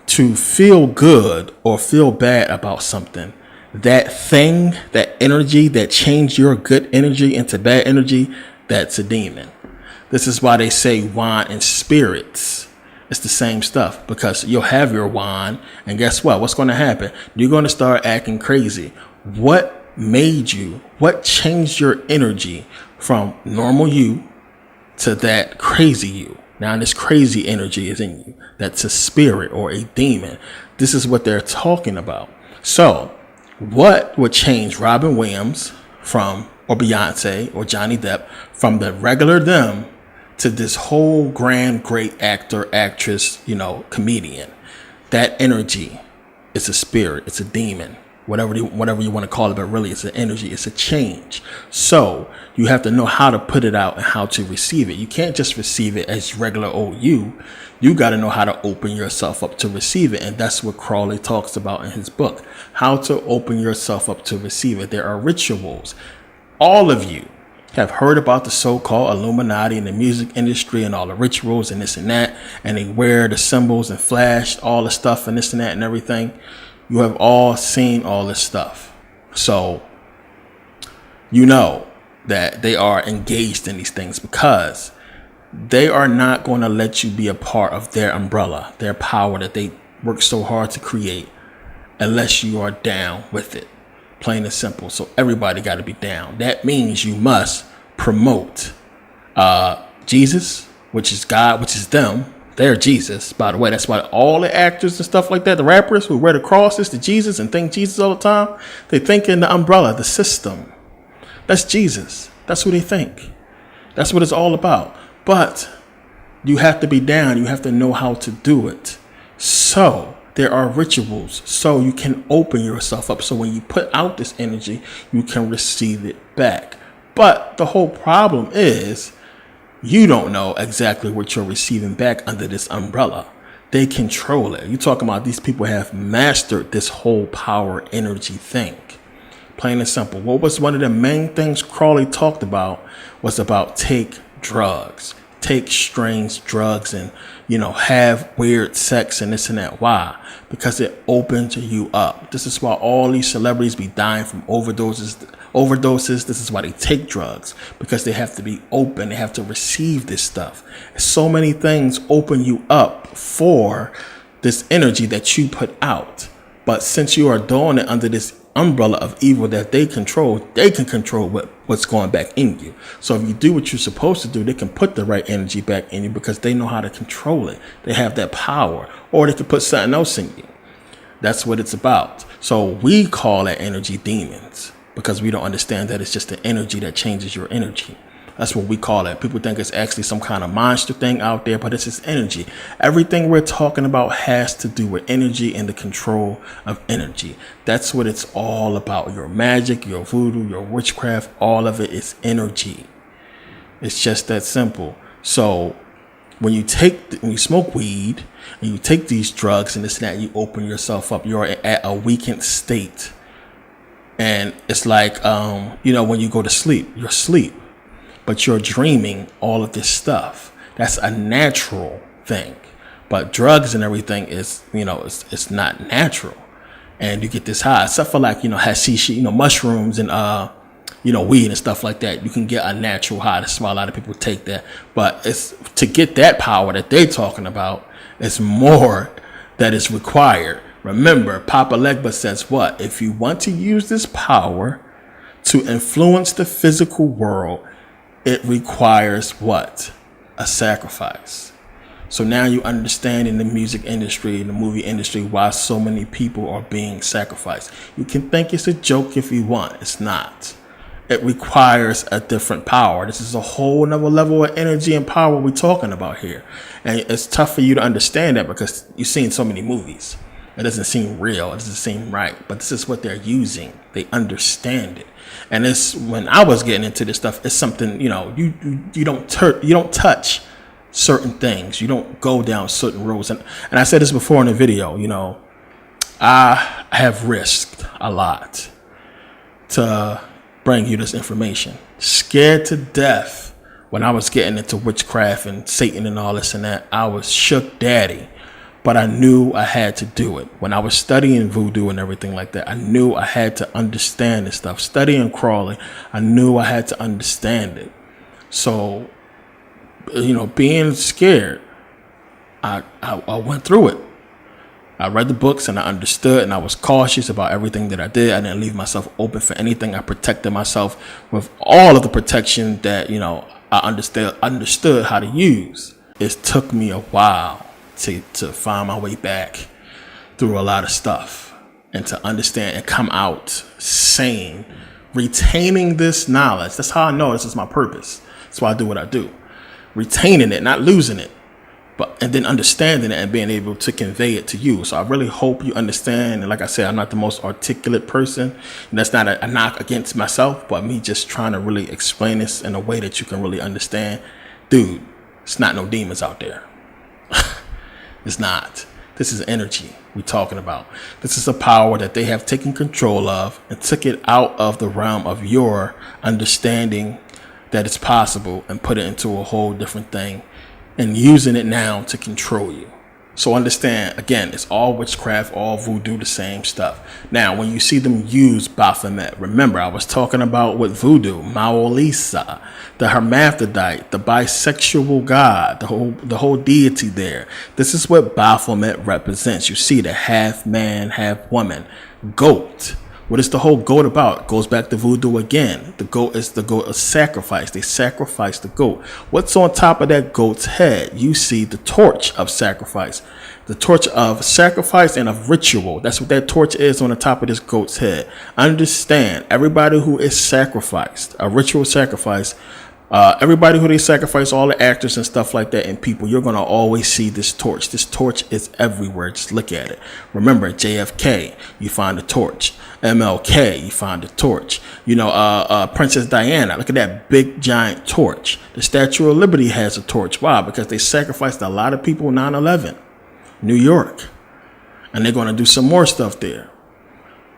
to feel good or feel bad about something, that thing, that energy that changed your good energy into bad energy, that's a demon. This is why they say wine and spirits. It's the same stuff, because you'll have your wine and guess what? What's going to happen? You're going to start acting crazy. What changed your energy from normal you to that crazy you? Now this crazy energy is in you. That's a spirit or a demon. This is what they're talking about. So what would change Robin Williams or Beyonce or Johnny Depp from the regular them to this whole grand, great actor, actress, comedian? That energy is a spirit. It's a demon. whatever you want to call it, but really it's an energy, it's a change. So you have to know how to put it out and how to receive it. You can't just receive it as regular old you. You got to know how to open yourself up to receive it. And that's what Crawley talks about in his book, how to open yourself up to receive it. There are rituals. All of you have heard about the so-called Illuminati in the music industry and all the rituals and this and that, and they wear the symbols and flash all the stuff and this and that and everything. You have all seen all this stuff. So you know that they are engaged in these things because they are not going to let you be a part of their umbrella, their power that they work so hard to create, unless you are down with it. Plain and simple. So everybody got to be down. That means you must promote Jesus, which is God, which is them. They're Jesus, by the way. That's why all the actors and stuff like that, the rappers who wear the crosses to Jesus and think Jesus all the time, they think in the umbrella, the system. That's Jesus. That's who they think. That's what it's all about. But you have to be down. You have to know how to do it. So there are rituals so you can open yourself up. So when you put out this energy, you can receive it back. But the whole problem is you don't know exactly what you're receiving back under this umbrella. They control it. You're talking about these people have mastered this whole power energy thing. Plain and simple. What was one of the main things Crawley talked about was about take drugs. Take strange drugs and, have weird sex and this and that. Why? Because it opens you up. This is why all these celebrities be dying from overdoses. This is why they take drugs, because they have to be open. They have to receive this stuff. So many things open you up for this energy that you put out. But since you are doing it under this umbrella of evil that they can control what's going back in you. So if you do what you're supposed to do, they can put the right energy back in you because they know how to control it. They have that power, or they can put something else in you. That's what it's about. So we call that energy demons because we don't understand that it's just the energy that changes your energy. That's what we call it. People think it's actually some kind of monster thing out there, but it's just energy. Everything we're talking about has to do with energy and the control of energy. That's what it's all about. Your magic, your voodoo, your witchcraft, all of it is energy. It's just that simple. So when you smoke weed and you take these drugs and this and that, you open yourself up. You're at a weakened state. And it's like, when you go to sleep, you're asleep. But you're dreaming all of this stuff. That's a natural thing. But drugs and everything is, it's not natural. And you get this high, except for like, hashish, mushrooms and, weed and stuff like that. You can get a natural high. That's why a lot of people take that. But it's to get that power that they're talking about, it's more that is required. Remember, Papa Legba says what? If you want to use this power to influence the physical world, it requires what? A sacrifice. So now you understand in the music industry, in the movie industry, why so many people are being sacrificed. You can think it's a joke if you want. It's not. It requires a different power. This is a whole nother level of energy and power we're talking about here. And it's tough for you to understand that because you've seen so many movies. It doesn't seem real. It doesn't seem right. But this is what they're using. They understand it. And it's when I was getting into this stuff, it's something, you don't touch certain things. You don't go down certain roads. And I said this before in a video, I have risked a lot to bring you this information. Scared to death when I was getting into witchcraft and Satan and all this and that. I was shook daddy. But I knew I had to do it. When I was studying voodoo and everything like that, I knew I had to understand this stuff. Studying Crawley, I knew I had to understand it. So, being scared, I went through it. I read the books and I understood, and I was cautious about everything that I did. I didn't leave myself open for anything. I protected myself with all of the protection that, I understood how to use. It took me a while to find my way back through a lot of stuff and to understand and come out sane, retaining this knowledge. That's how I know this is my purpose. That's why I do what I do. Retaining it, not losing it. and then understanding it and being able to convey it to you. So I really hope you understand. And like I said, I'm not the most articulate person, and that's not a knock against myself, but me just trying to really explain this in a way that you can really understand. Dude, it's not no demons out there. It's not. This is energy we're talking about. This is a power that they have taken control of and took it out of the realm of your understanding that it's possible and put it into a whole different thing and using it now to control you. So understand, again, it's all witchcraft, all voodoo, the same stuff. Now, when you see them use Baphomet, remember I was talking about with voodoo, Maolisa, the hermaphrodite, the bisexual god, the whole deity there. This is what Baphomet represents. You see the half man, half woman, goat. What is the whole goat about? It goes back to voodoo again. The goat is the goat of sacrifice. They sacrifice the goat. What's on top of that goat's head? You see the torch of sacrifice. The torch of sacrifice and of ritual. That's what that torch is on the top of this goat's head. Understand, everybody who is sacrificed, a ritual sacrifice, everybody who they sacrifice, all the actors and stuff like that and people, you're going to always see this torch. This torch is everywhere. Just look at it. Remember, JFK, you find the torch. MLK, you find the torch. Princess Diana, look at that big giant torch. The Statue of Liberty has a torch. Why? Because they sacrificed a lot of people 9/11, New York. And they're going to do some more stuff there.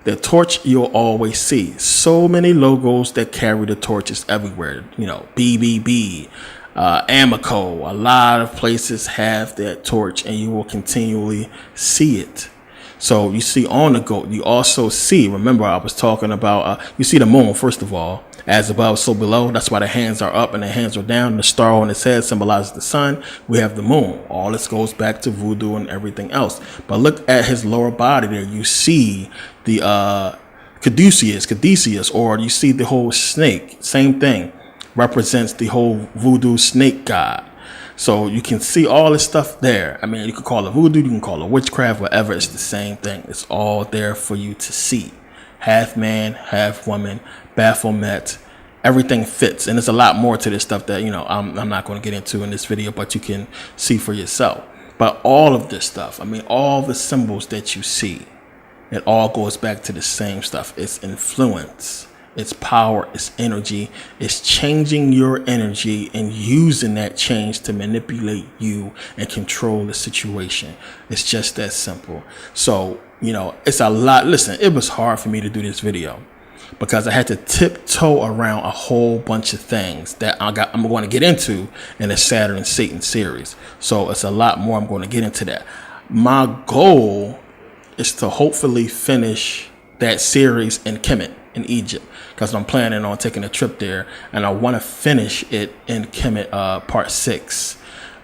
The torch you'll always see. So many logos that carry the torches everywhere. BBB, Amoco. A lot of places have that torch, and you will continually see it. So you see on the goat, you also see, remember I was talking about, you see the moon, first of all, as above, so below. That's why the hands are up and the hands are down. The star on his head symbolizes the sun. We have the moon. All this goes back to voodoo and everything else. But look at his lower body there. You see the caduceus, or you see the whole snake. Same thing. Represents the whole voodoo snake god. So you can see all this stuff there. I mean, you can call it voodoo, you can call it witchcraft, whatever. It's the same thing. It's all there for you to see. Half man, half woman, Baphomet, everything fits. And there's a lot more to this stuff that, I'm not going to get into in this video, but you can see for yourself. But all of this stuff, I mean, all the symbols that you see, it all goes back to the same stuff. It's influence. It's power, it's energy, it's changing your energy and using that change to manipulate you and control the situation. It's just that simple. So, it's a lot. Listen, it was hard for me to do this video because I had to tiptoe around a whole bunch of things that I'm going to get into in the Saturn and Satan series. So it's a lot more. I'm going to get into that. My goal is to hopefully finish that series in Kemet, in Egypt, because I'm planning on taking a trip there, and I want to finish it in Kemet, part 6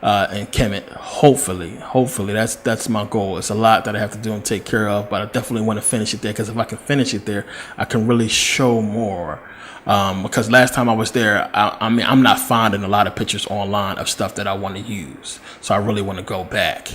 in Kemet. Hopefully that's my goal. It's a lot that I have to do and take care of, but I definitely want to finish it there, because if I can finish it there, I can really show more. Because last time I was there, I'm not finding a lot of pictures online of stuff that I want to use, so I really want to go back.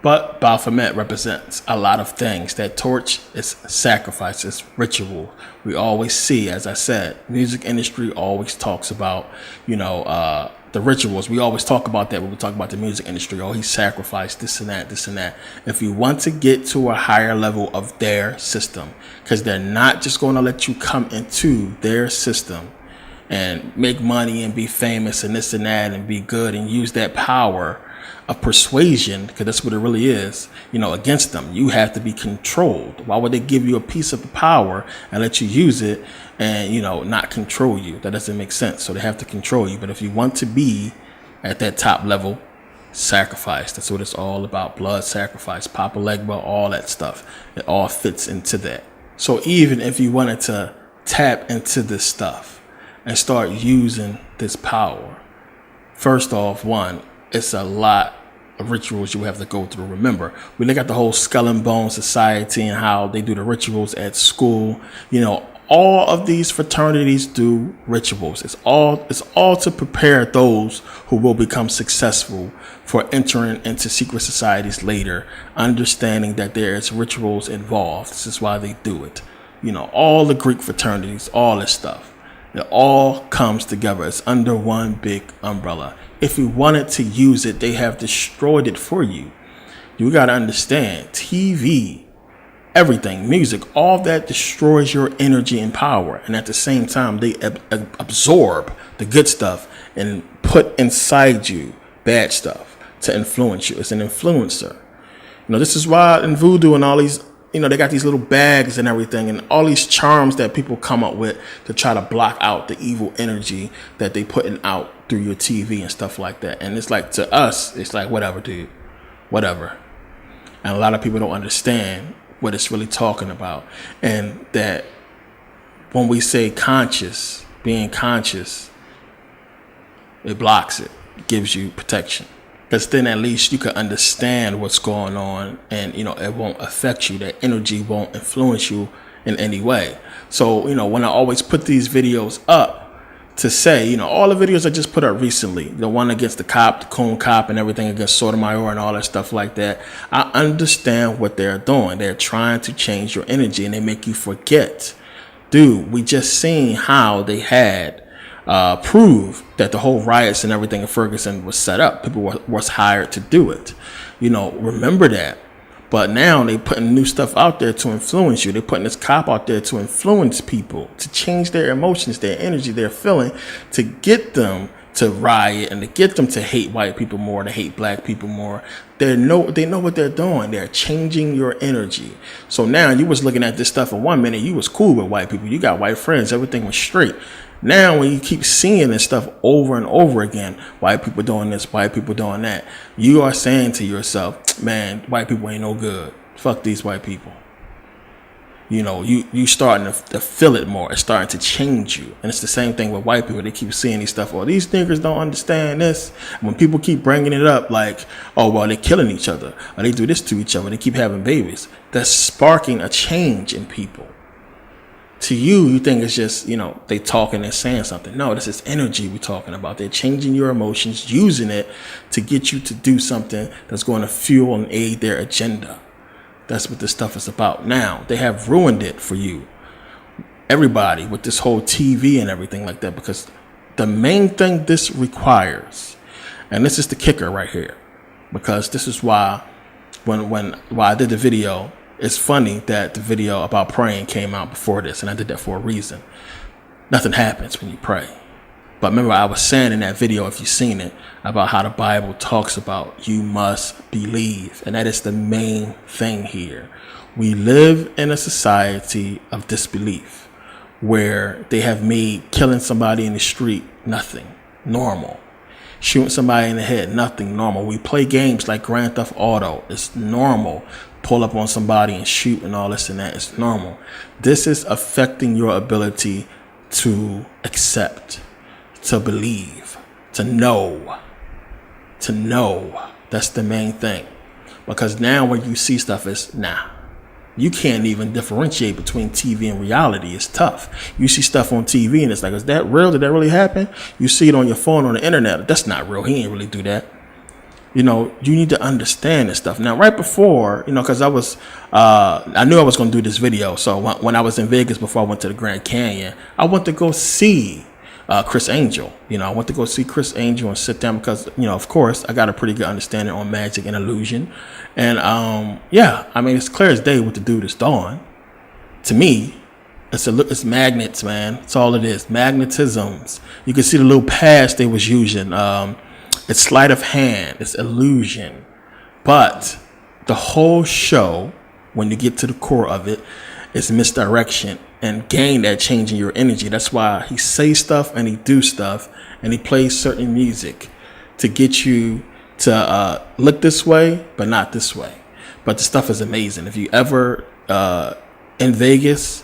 But Baphomet represents a lot of things. That torch is sacrifice, it's ritual. We always see, as I said, music industry always talks about, the rituals. We always talk about that when we talk about the music industry. Oh, he sacrificed this and that, this and that. If you want to get to a higher level of their system, because they're not just going to let you come into their system and make money and be famous and this and that and be good and use that power of persuasion, because that's what it really is, against them. You have to be controlled. Why would they give you a piece of the power and let you use it and, not control you? That doesn't make sense. So they have to control you. But if you want to be at that top level, sacrifice. That's what it's all about. Blood sacrifice, Papa Legba, all that stuff. It all fits into that. So even if you wanted to tap into this stuff and start using this power, first off, one, it's a lot of rituals you have to go through. Remember, we look at the whole Skull and Bone Society and how they do the rituals at school. All of these fraternities do rituals. It's all to prepare those who will become successful for entering into secret societies later, understanding that there's rituals involved. This is why they do it. All the Greek fraternities, all this stuff. It all comes together. It's under one big umbrella. If you wanted to use it, they have destroyed it for you. You got to understand, TV, everything, music, all that destroys your energy and power. And at the same time, they absorb the good stuff and put inside you bad stuff to influence you. It's an influencer. This is why in voodoo and all these, they got these little bags and everything and all these charms that people come up with to try to block out the evil energy that they putting out through your TV and stuff like that. And it's like, to us, it's like, whatever, dude, whatever. And a lot of people don't understand what it's really talking about. And that when we say conscious, being conscious, it blocks it, gives you protection. Because then at least you can understand what's going on and, it won't affect you. That energy won't influence you in any way. So, when I always put these videos up to say, all the videos I just put up recently, the one against the cop, the coon cop and everything against Sotomayor and all that stuff like that, I understand what they're doing. They're trying to change your energy and they make you forget. Dude, we just seen how they had prove that the whole riots and everything in Ferguson was set up. People was hired to do it. Remember that. But now they putting new stuff out there to influence you. They're putting this cop out there to influence people, to change their emotions, their energy, their feeling, to get them to riot and to get them to hate white people more, to hate black people more. They know what they're doing. They're changing your energy. So now you was looking at this stuff for 1 minute. You was cool with white people. You got white friends. Everything was straight. Now, when you keep seeing this stuff over and over again, white people doing this, white people doing that, you are saying to yourself, man, white people ain't no good. Fuck these white people. You starting to feel it more. It's starting to change you. And it's the same thing with white people. They keep seeing these stuff. Oh, these niggas don't understand this. When people keep bringing it up like, oh, well, they're killing each other. Or they do this to each other. They keep having babies. That's sparking a change in people. To you think it's just, they talking and saying something. No, this is energy we're talking about. They're changing your emotions, using it to get you to do something that's going to fuel and aid their agenda. That's what this stuff is about. Now, they have ruined it for you. Everybody with this whole TV and everything like that, because the main thing this requires, and this is the kicker right here, because this is why when I did the video, it's funny that the video about praying came out before this, and I did that for a reason. Nothing happens when you pray. But remember, I was saying in that video, if you've seen it, about how the Bible talks about you must believe. And that is the main thing here. We live in a society of disbelief where they have made killing somebody in the street nothing, normal. Shooting somebody in the head, nothing, normal. We play games like Grand Theft Auto. It's normal. Pull up on somebody and shoot and all this and that. It's normal. This is affecting your ability to accept, to believe, to know. That's the main thing. Because now when you see stuff, it's you can't even differentiate between TV and reality. It's tough. You see stuff on TV and it's like, is that real? Did that really happen? You see it on your phone, on the internet. That's not real. He ain't really do that. You need to understand this stuff. Now, right before, because I knew I was going to do this video. So when I was in Vegas before I went to the Grand Canyon, I went to go see Chris Angel. I went to go see Chris Angel and sit down because, of course, I got a pretty good understanding on magic and illusion. And, it's clear as day what the dude is doing. To me, it's magnets, man. That's all it is. Magnetisms. You can see the little pads they was using. It's sleight of hand. It's illusion. But the whole show, when you get to the core of it, is misdirection and gain that change in your energy. That's why he says stuff and he do stuff and he plays certain music to get you to look this way, but not this way. But the stuff is amazing. If you ever in Vegas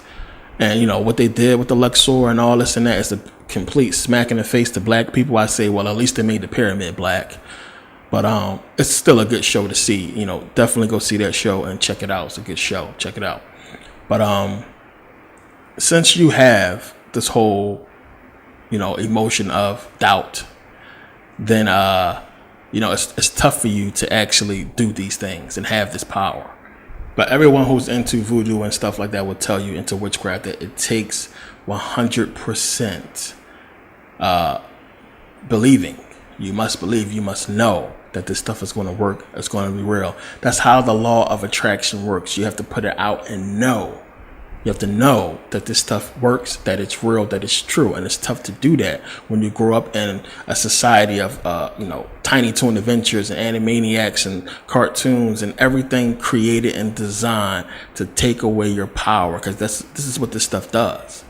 and what they did with the Luxor and all this and that, it's a complete smack in the face to black people. I say, well, at least they made the pyramid black. But it's still a good show to see. Definitely go see that show and check it out. It's a good show. Check it out. But since you have this whole, emotion of doubt, then it's tough for you to actually do these things and have this power. But everyone who's into voodoo and stuff like that will tell you, into witchcraft, that it takes 100% believing. You must believe, you must know that this stuff is going to work, it's going to be real. That's how the law of attraction works. You have to put it out and know. You have to know that this stuff works, that it's real, that it's true. And it's tough to do that when you grow up in a society of, Tiny Toon Adventures and Animaniacs and cartoons and everything created and designed to take away your power. Because this is what this stuff does.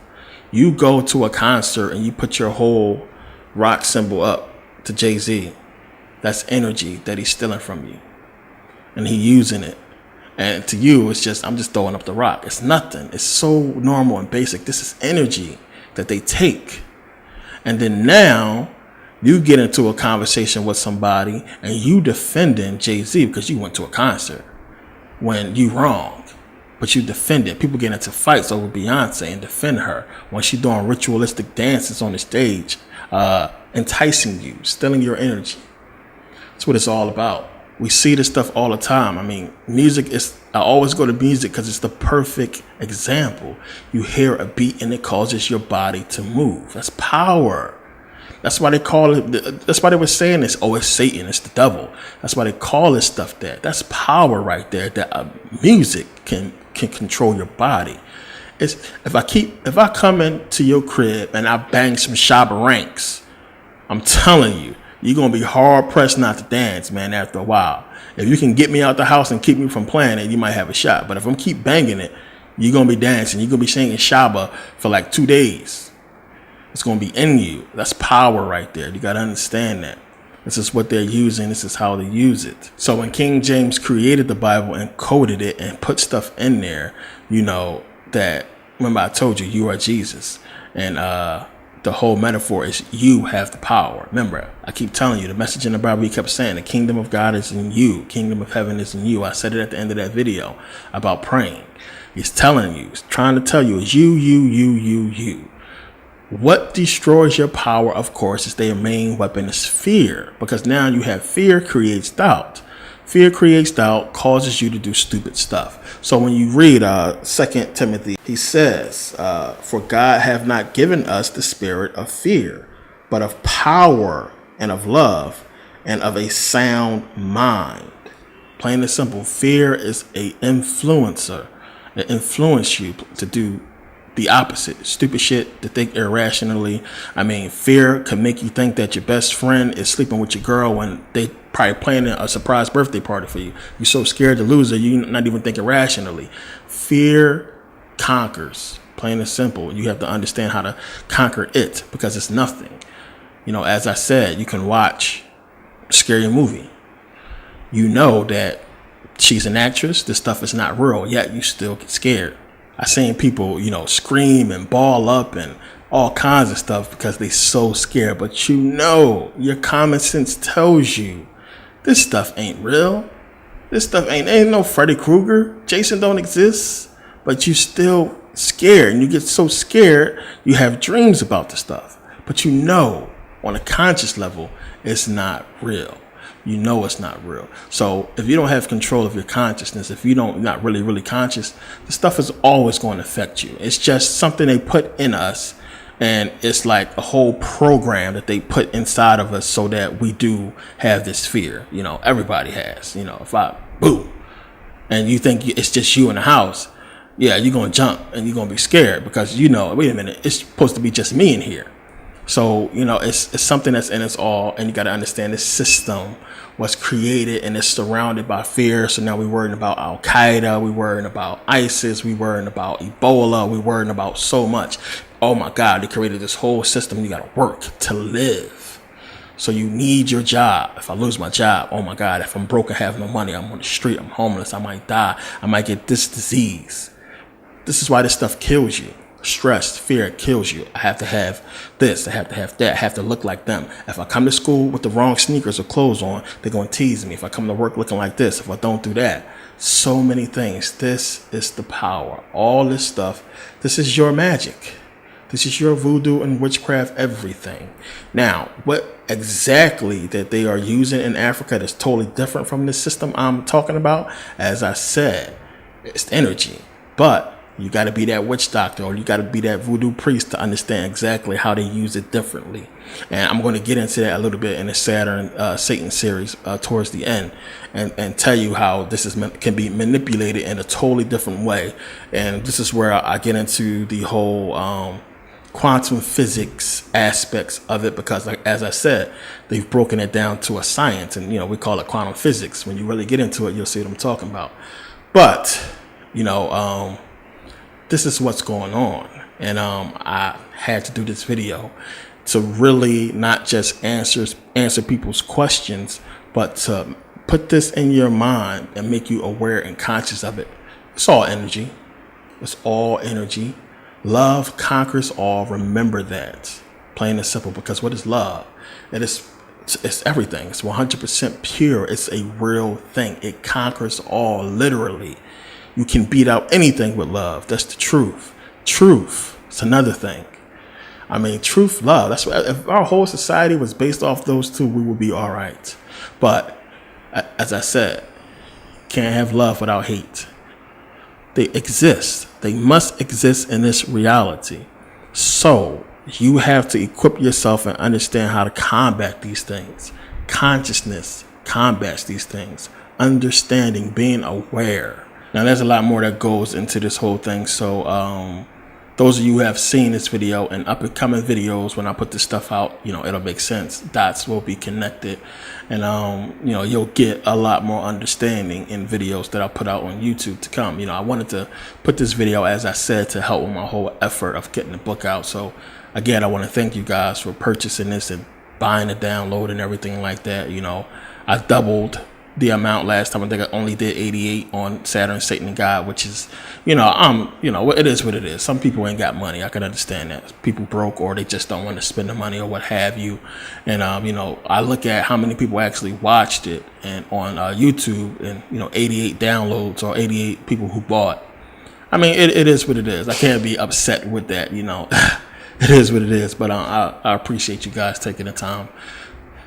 You go to a concert and you put your whole rock symbol up to Jay-Z. That's energy that he's stealing from you. And he's using it. And to you, it's just, I'm just throwing up the rock. It's nothing. It's so normal and basic. This is energy that they take. And then now you get into a conversation with somebody and you defending Jay-Z because you went to a concert when you wrong. But you defend it. People get into fights over Beyonce and defend her when she's doing ritualistic dances on the stage, enticing you, stealing your energy. That's what it's all about. We see this stuff all the time. I mean, I always go to music because it's the perfect example. You hear a beat and it causes your body to move. That's power. That's why they call it, that's why they were saying this, oh, it's Satan, it's the devil. That's why they call this stuff that. That's power right there, that music can control your body. If I come into your crib and I bang some Shabba Ranks, I'm telling you, you're going to be hard pressed not to dance, man, after a while. If you can get me out the house and keep me from playing it, you might have a shot. But if I'm keep banging it, you're going to be dancing. You're going to be singing Shabba for like 2 days. It's going to be in you. That's power right there. You got to understand that. This is what they're using. This is how they use it. So when King James created the Bible and coded it and put stuff in there, that, remember I told you, you are Jesus. And, the whole metaphor is you have the power. Remember, I keep telling you, the message in the Bible, he kept saying, the kingdom of God is in you. Kingdom of heaven is in you. I said it at the end of that video about praying. He's telling you, he's trying to tell you, is you. What destroys your power, of course, is their main weapon is fear. Because now you have fear creates doubt. Fear creates doubt, causes you to do stupid stuff. So when you read 2 Timothy, he says, for God hath not given us the spirit of fear, but of power and of love and of a sound mind. Plain and simple, fear is an influencer. It influences you to do the opposite, stupid shit, to think irrationally. I mean, fear can make you think that your best friend is sleeping with your girl when they probably planning a surprise birthday party for you. You're so scared to lose her, you're not even thinking rationally. Fear conquers, plain and simple. You have to understand how to conquer it because it's nothing. As I said, you can watch a scary movie. You know that she's an actress, this stuff is not real, yet you still get scared. I seen people, scream and ball up and all kinds of stuff because they so scared. But your common sense tells you this stuff ain't real. This stuff ain't no Freddy Krueger. Jason don't exist. But you still scared. And you get so scared, you have dreams about the stuff. But on a conscious level, it's not real. It's not real. So if you don't have control of your consciousness, if not really conscious, the stuff is always going to affect you. It's just something they put in us, and it's like a whole program that they put inside of us so that we do have this fear. Everybody has. If I boom, and you think it's just you in the house, yeah, you're going to jump and you're going to be scared because wait a minute, it's supposed to be just me in here. So, it's something that's in us all, and you got to understand this system was created and it's surrounded by fear. So now we're worrying about Al Qaeda, we're worrying about ISIS, we're worrying about Ebola, we're worrying about so much. Oh my God, they created this whole system. You got to work to live. So you need your job. If I lose my job, oh my God, if I'm broke and have no money, I'm on the street, I'm homeless, I might die, I might get this disease. This is why this stuff kills you. Stress, fear kills you. I have to have this. I have to have that. I have to look like them. If I come to school with the wrong sneakers or clothes on, they're going to tease me. If I come to work looking like this, if I don't do that. So many things. This is the power. All this stuff. This is your magic. This is your voodoo and witchcraft, everything. Now, what exactly that they are using in Africa that's totally different from the system I'm talking about? As I said, it's energy. But You got to be that witch doctor, or you got to be that voodoo priest to understand exactly how they use it differently. And I'm going to get into that a little bit in the Satan series towards the end, and tell you how this can be manipulated in a totally different way. And this is where I get into the whole quantum physics aspects of it, because, like, as I said, they've broken it down to a science, and we call it quantum physics. When you really get into it, you'll see what I'm talking about. But this is what's going on, and I had to do this video to really not just answer people's questions, but to put this in your mind and make you aware and conscious of it. It's all energy. It's all energy. Love conquers all. Remember that. Plain and simple. Because what is love? It's everything. It's 100% pure. It's a real thing. It conquers all, literally. You can beat out anything with love. That's the truth. Truth. It's another thing. I mean, truth, love. That's what, if our whole society was based off those two, we would be all right. But as I said, can't have love without hate. They exist. They must exist in this reality. So you have to equip yourself and understand how to combat these things. Consciousness combats these things. Understanding, being aware. Now, there's a lot more that goes into this whole thing. So those of you who have seen this video and up and coming videos, when I put this stuff out, it'll make sense. Dots will be connected, and you'll get a lot more understanding in videos that I put out on YouTube to come. I wanted to put this video, as I said, to help with my whole effort of getting the book out. So again, I want to thank you guys for purchasing this and buying the download and everything like that. I doubled the amount last time. I think I only did 88 on Saturn, Satan, and God, which is, it is what it is. Some people ain't got money. I can understand that. People broke, or they just don't want to spend the money, or what have you. And, I look at how many people actually watched it and on YouTube, and, 88 downloads, or 88 people who bought. I mean, it is what it is. I can't be upset with that, It is what it is. But I appreciate you guys taking the time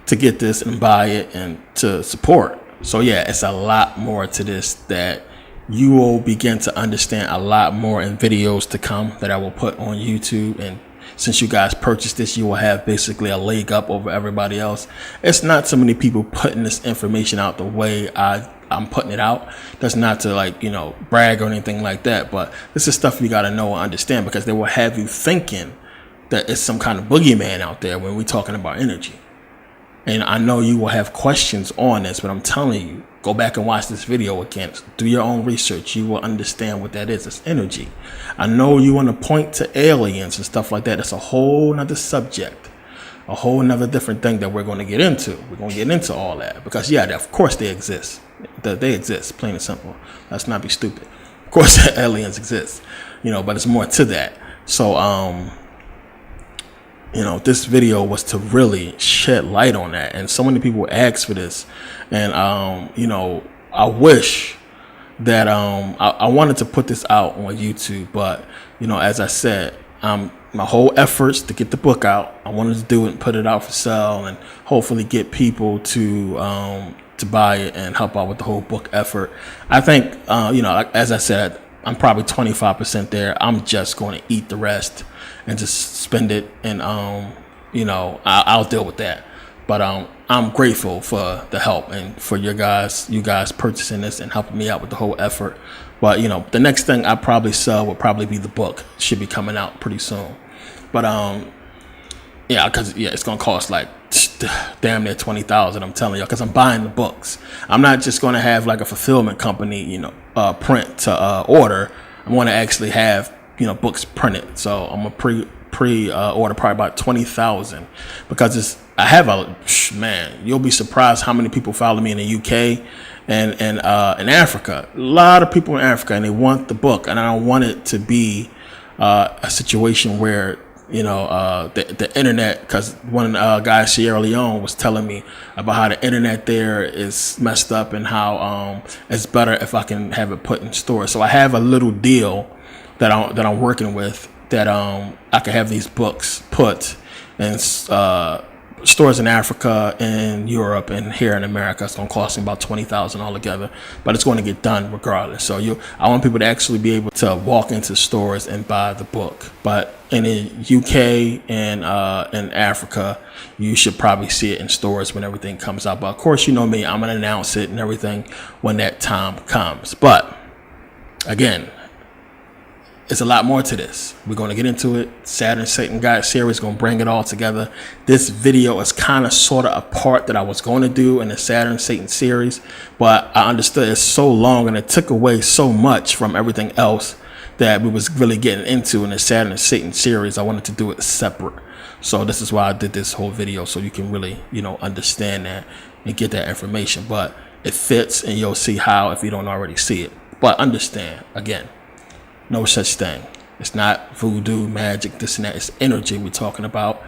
to get this and buy it and to support. So yeah, it's a lot more to this that you will begin to understand a lot more in videos to come that I will put on YouTube. And since you guys purchased this, you will have basically a leg up over everybody else. It's not so many people putting this information out the way I'm putting it out. That's not to brag or anything like that, but this is stuff you got to know and understand, because they will have you thinking that it's some kind of boogeyman out there when we're talking about energy. And I know you will have questions on this, but I'm telling you, go back and watch this video again. Do your own research. You will understand what that is. It's energy. I know you want to point to aliens and stuff like that. It's a whole nother subject, a whole nother different thing that we're going to get into. We're going to get into all that because, yeah, of course they exist. They exist, plain and simple. Let's not be stupid. Of course, aliens exist, but it's more to that. So, this video was to really shed light on that. And so many people asked for this. And, I wish that I wanted to put this out on YouTube. But, as I said, my whole efforts to get the book out, I wanted to do it and put it out for sale and hopefully get people to buy it and help out with the whole book effort. I think, as I said, I'm probably 25% there. I'm just going to eat the rest and just spend it, and I'll deal with that. But I'm grateful for the help and for you guys purchasing this and helping me out with the whole effort. But the next thing I probably sell will probably be the book. It should be coming out pretty soon. But it's gonna cost like damn near $20,000. I'm telling you, because I'm buying the books. I'm not just gonna have like a fulfillment company, print to order. I'm gonna actually have books printed. So I'm gonna pre-order probably about 20,000, because I have you'll be surprised how many people follow me in the UK and in Africa. A lot of people in Africa, and they want the book, and I don't want it to be a situation where the internet, because one guy in Sierra Leone was telling me about how the internet there is messed up and how it's better if I can have it put in store. So I have a little deal that I'm working with, that I can have these books put and stores in Africa and Europe and here in America. It's going to cost me about $20,000 altogether, but it's going to get done regardless. So I want people to actually be able to walk into stores and buy the book. But in the UK and in Africa, you should probably see it in stores when everything comes out. But of course, you know me, I'm going to announce it and everything when that time comes. But again, it's a lot more to this. We're going to get into it. Saturn Satan God series, going to bring it all together. This video is kind of sort of a part that I was going to do in the Saturn Satan series, but I understood it's so long and it took away so much from everything else that we was really getting into in the Saturn Satan series. I wanted to do it separate. So this is why I did this whole video, so you can really, understand that and get that information. But it fits, and you'll see how if you don't already see it. But understand, again, no such thing. It's not voodoo, magic, this and that. It's energy we're talking about.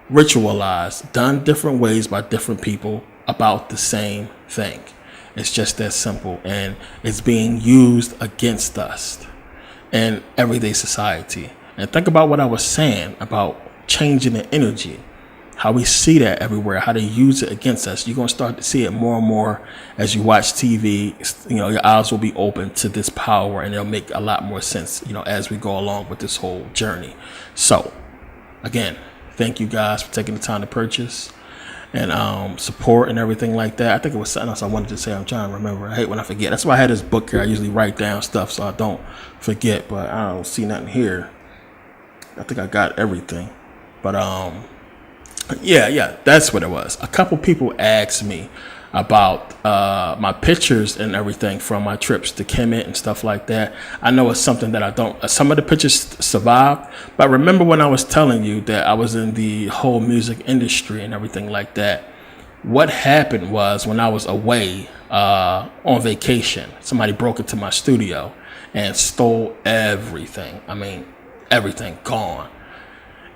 Ritualized, done different ways by different people about the same thing. It's just that simple. And it's being used against us in everyday society. And think about what I was saying about changing the energy. How we see that everywhere, how they use it against us. You're going to start to see it more and more as you watch TV. Your eyes will be open to this power, and it'll make a lot more sense, as we go along with this whole journey. So, again, thank you guys for taking the time to purchase and support and everything like that. I think it was something else I wanted to say. I'm trying to remember. I hate when I forget. That's why I had this book here. I usually write down stuff so I don't forget, but I don't see nothing here. I think I got everything. But, yeah, that's what it was. A couple people asked me about my pictures and everything from my trips to Kemet and stuff like that. I know it's something that I don't, some of the pictures survived, but remember when I was telling you that I was in the whole music industry and everything like that. What happened was when I was away on vacation, somebody broke into my studio and stole everything. I mean, everything gone.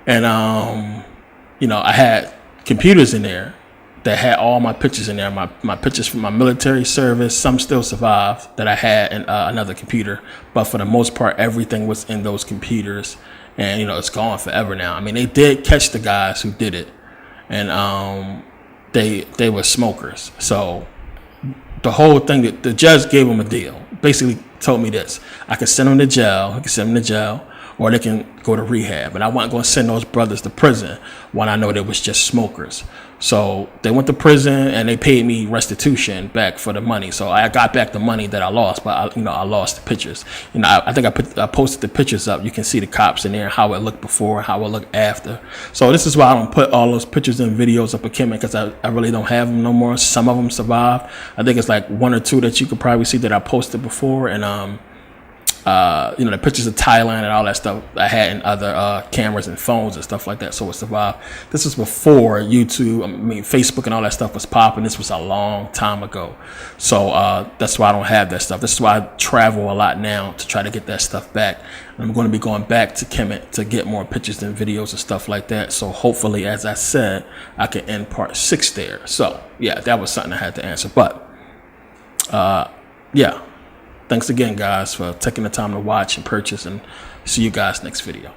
And I had computers in there that had all my pictures in there. My pictures from my military service, some still survive that I had in another computer. But for the most part, everything was in those computers. And, it's gone forever now. I mean, they did catch the guys who did it. And they were smokers. So the whole thing, that the judge gave them a deal. Basically told me this. I could send them to jail. Or they can go to rehab. And I wasn't going to send those brothers to prison when I know they was just smokers. So they went to prison and they paid me restitution back for the money. So I got back the money that I lost, but I lost the pictures. I think I posted the pictures up. You can see the cops in there, how it looked before, how it looked after. So this is why I don't put all those pictures and videos up at Kemet, because I really don't have them no more. Some of them survive. I think it's like one or two that you could probably see that I posted before. And the pictures of Thailand and all that stuff I had in other cameras and phones and stuff like that, so it survived. This was before YouTube, Facebook and all that stuff was popping. This was a long time ago. So that's why I don't have that stuff. This is why I travel a lot now to try to get that stuff back. And I'm going to be going back to Kemet to get more pictures and videos and stuff like that. So hopefully, as I said, I can end part 6 there. So yeah, that was something I had to answer. But yeah. Thanks again, guys, for taking the time to watch and purchase, and see you guys next video.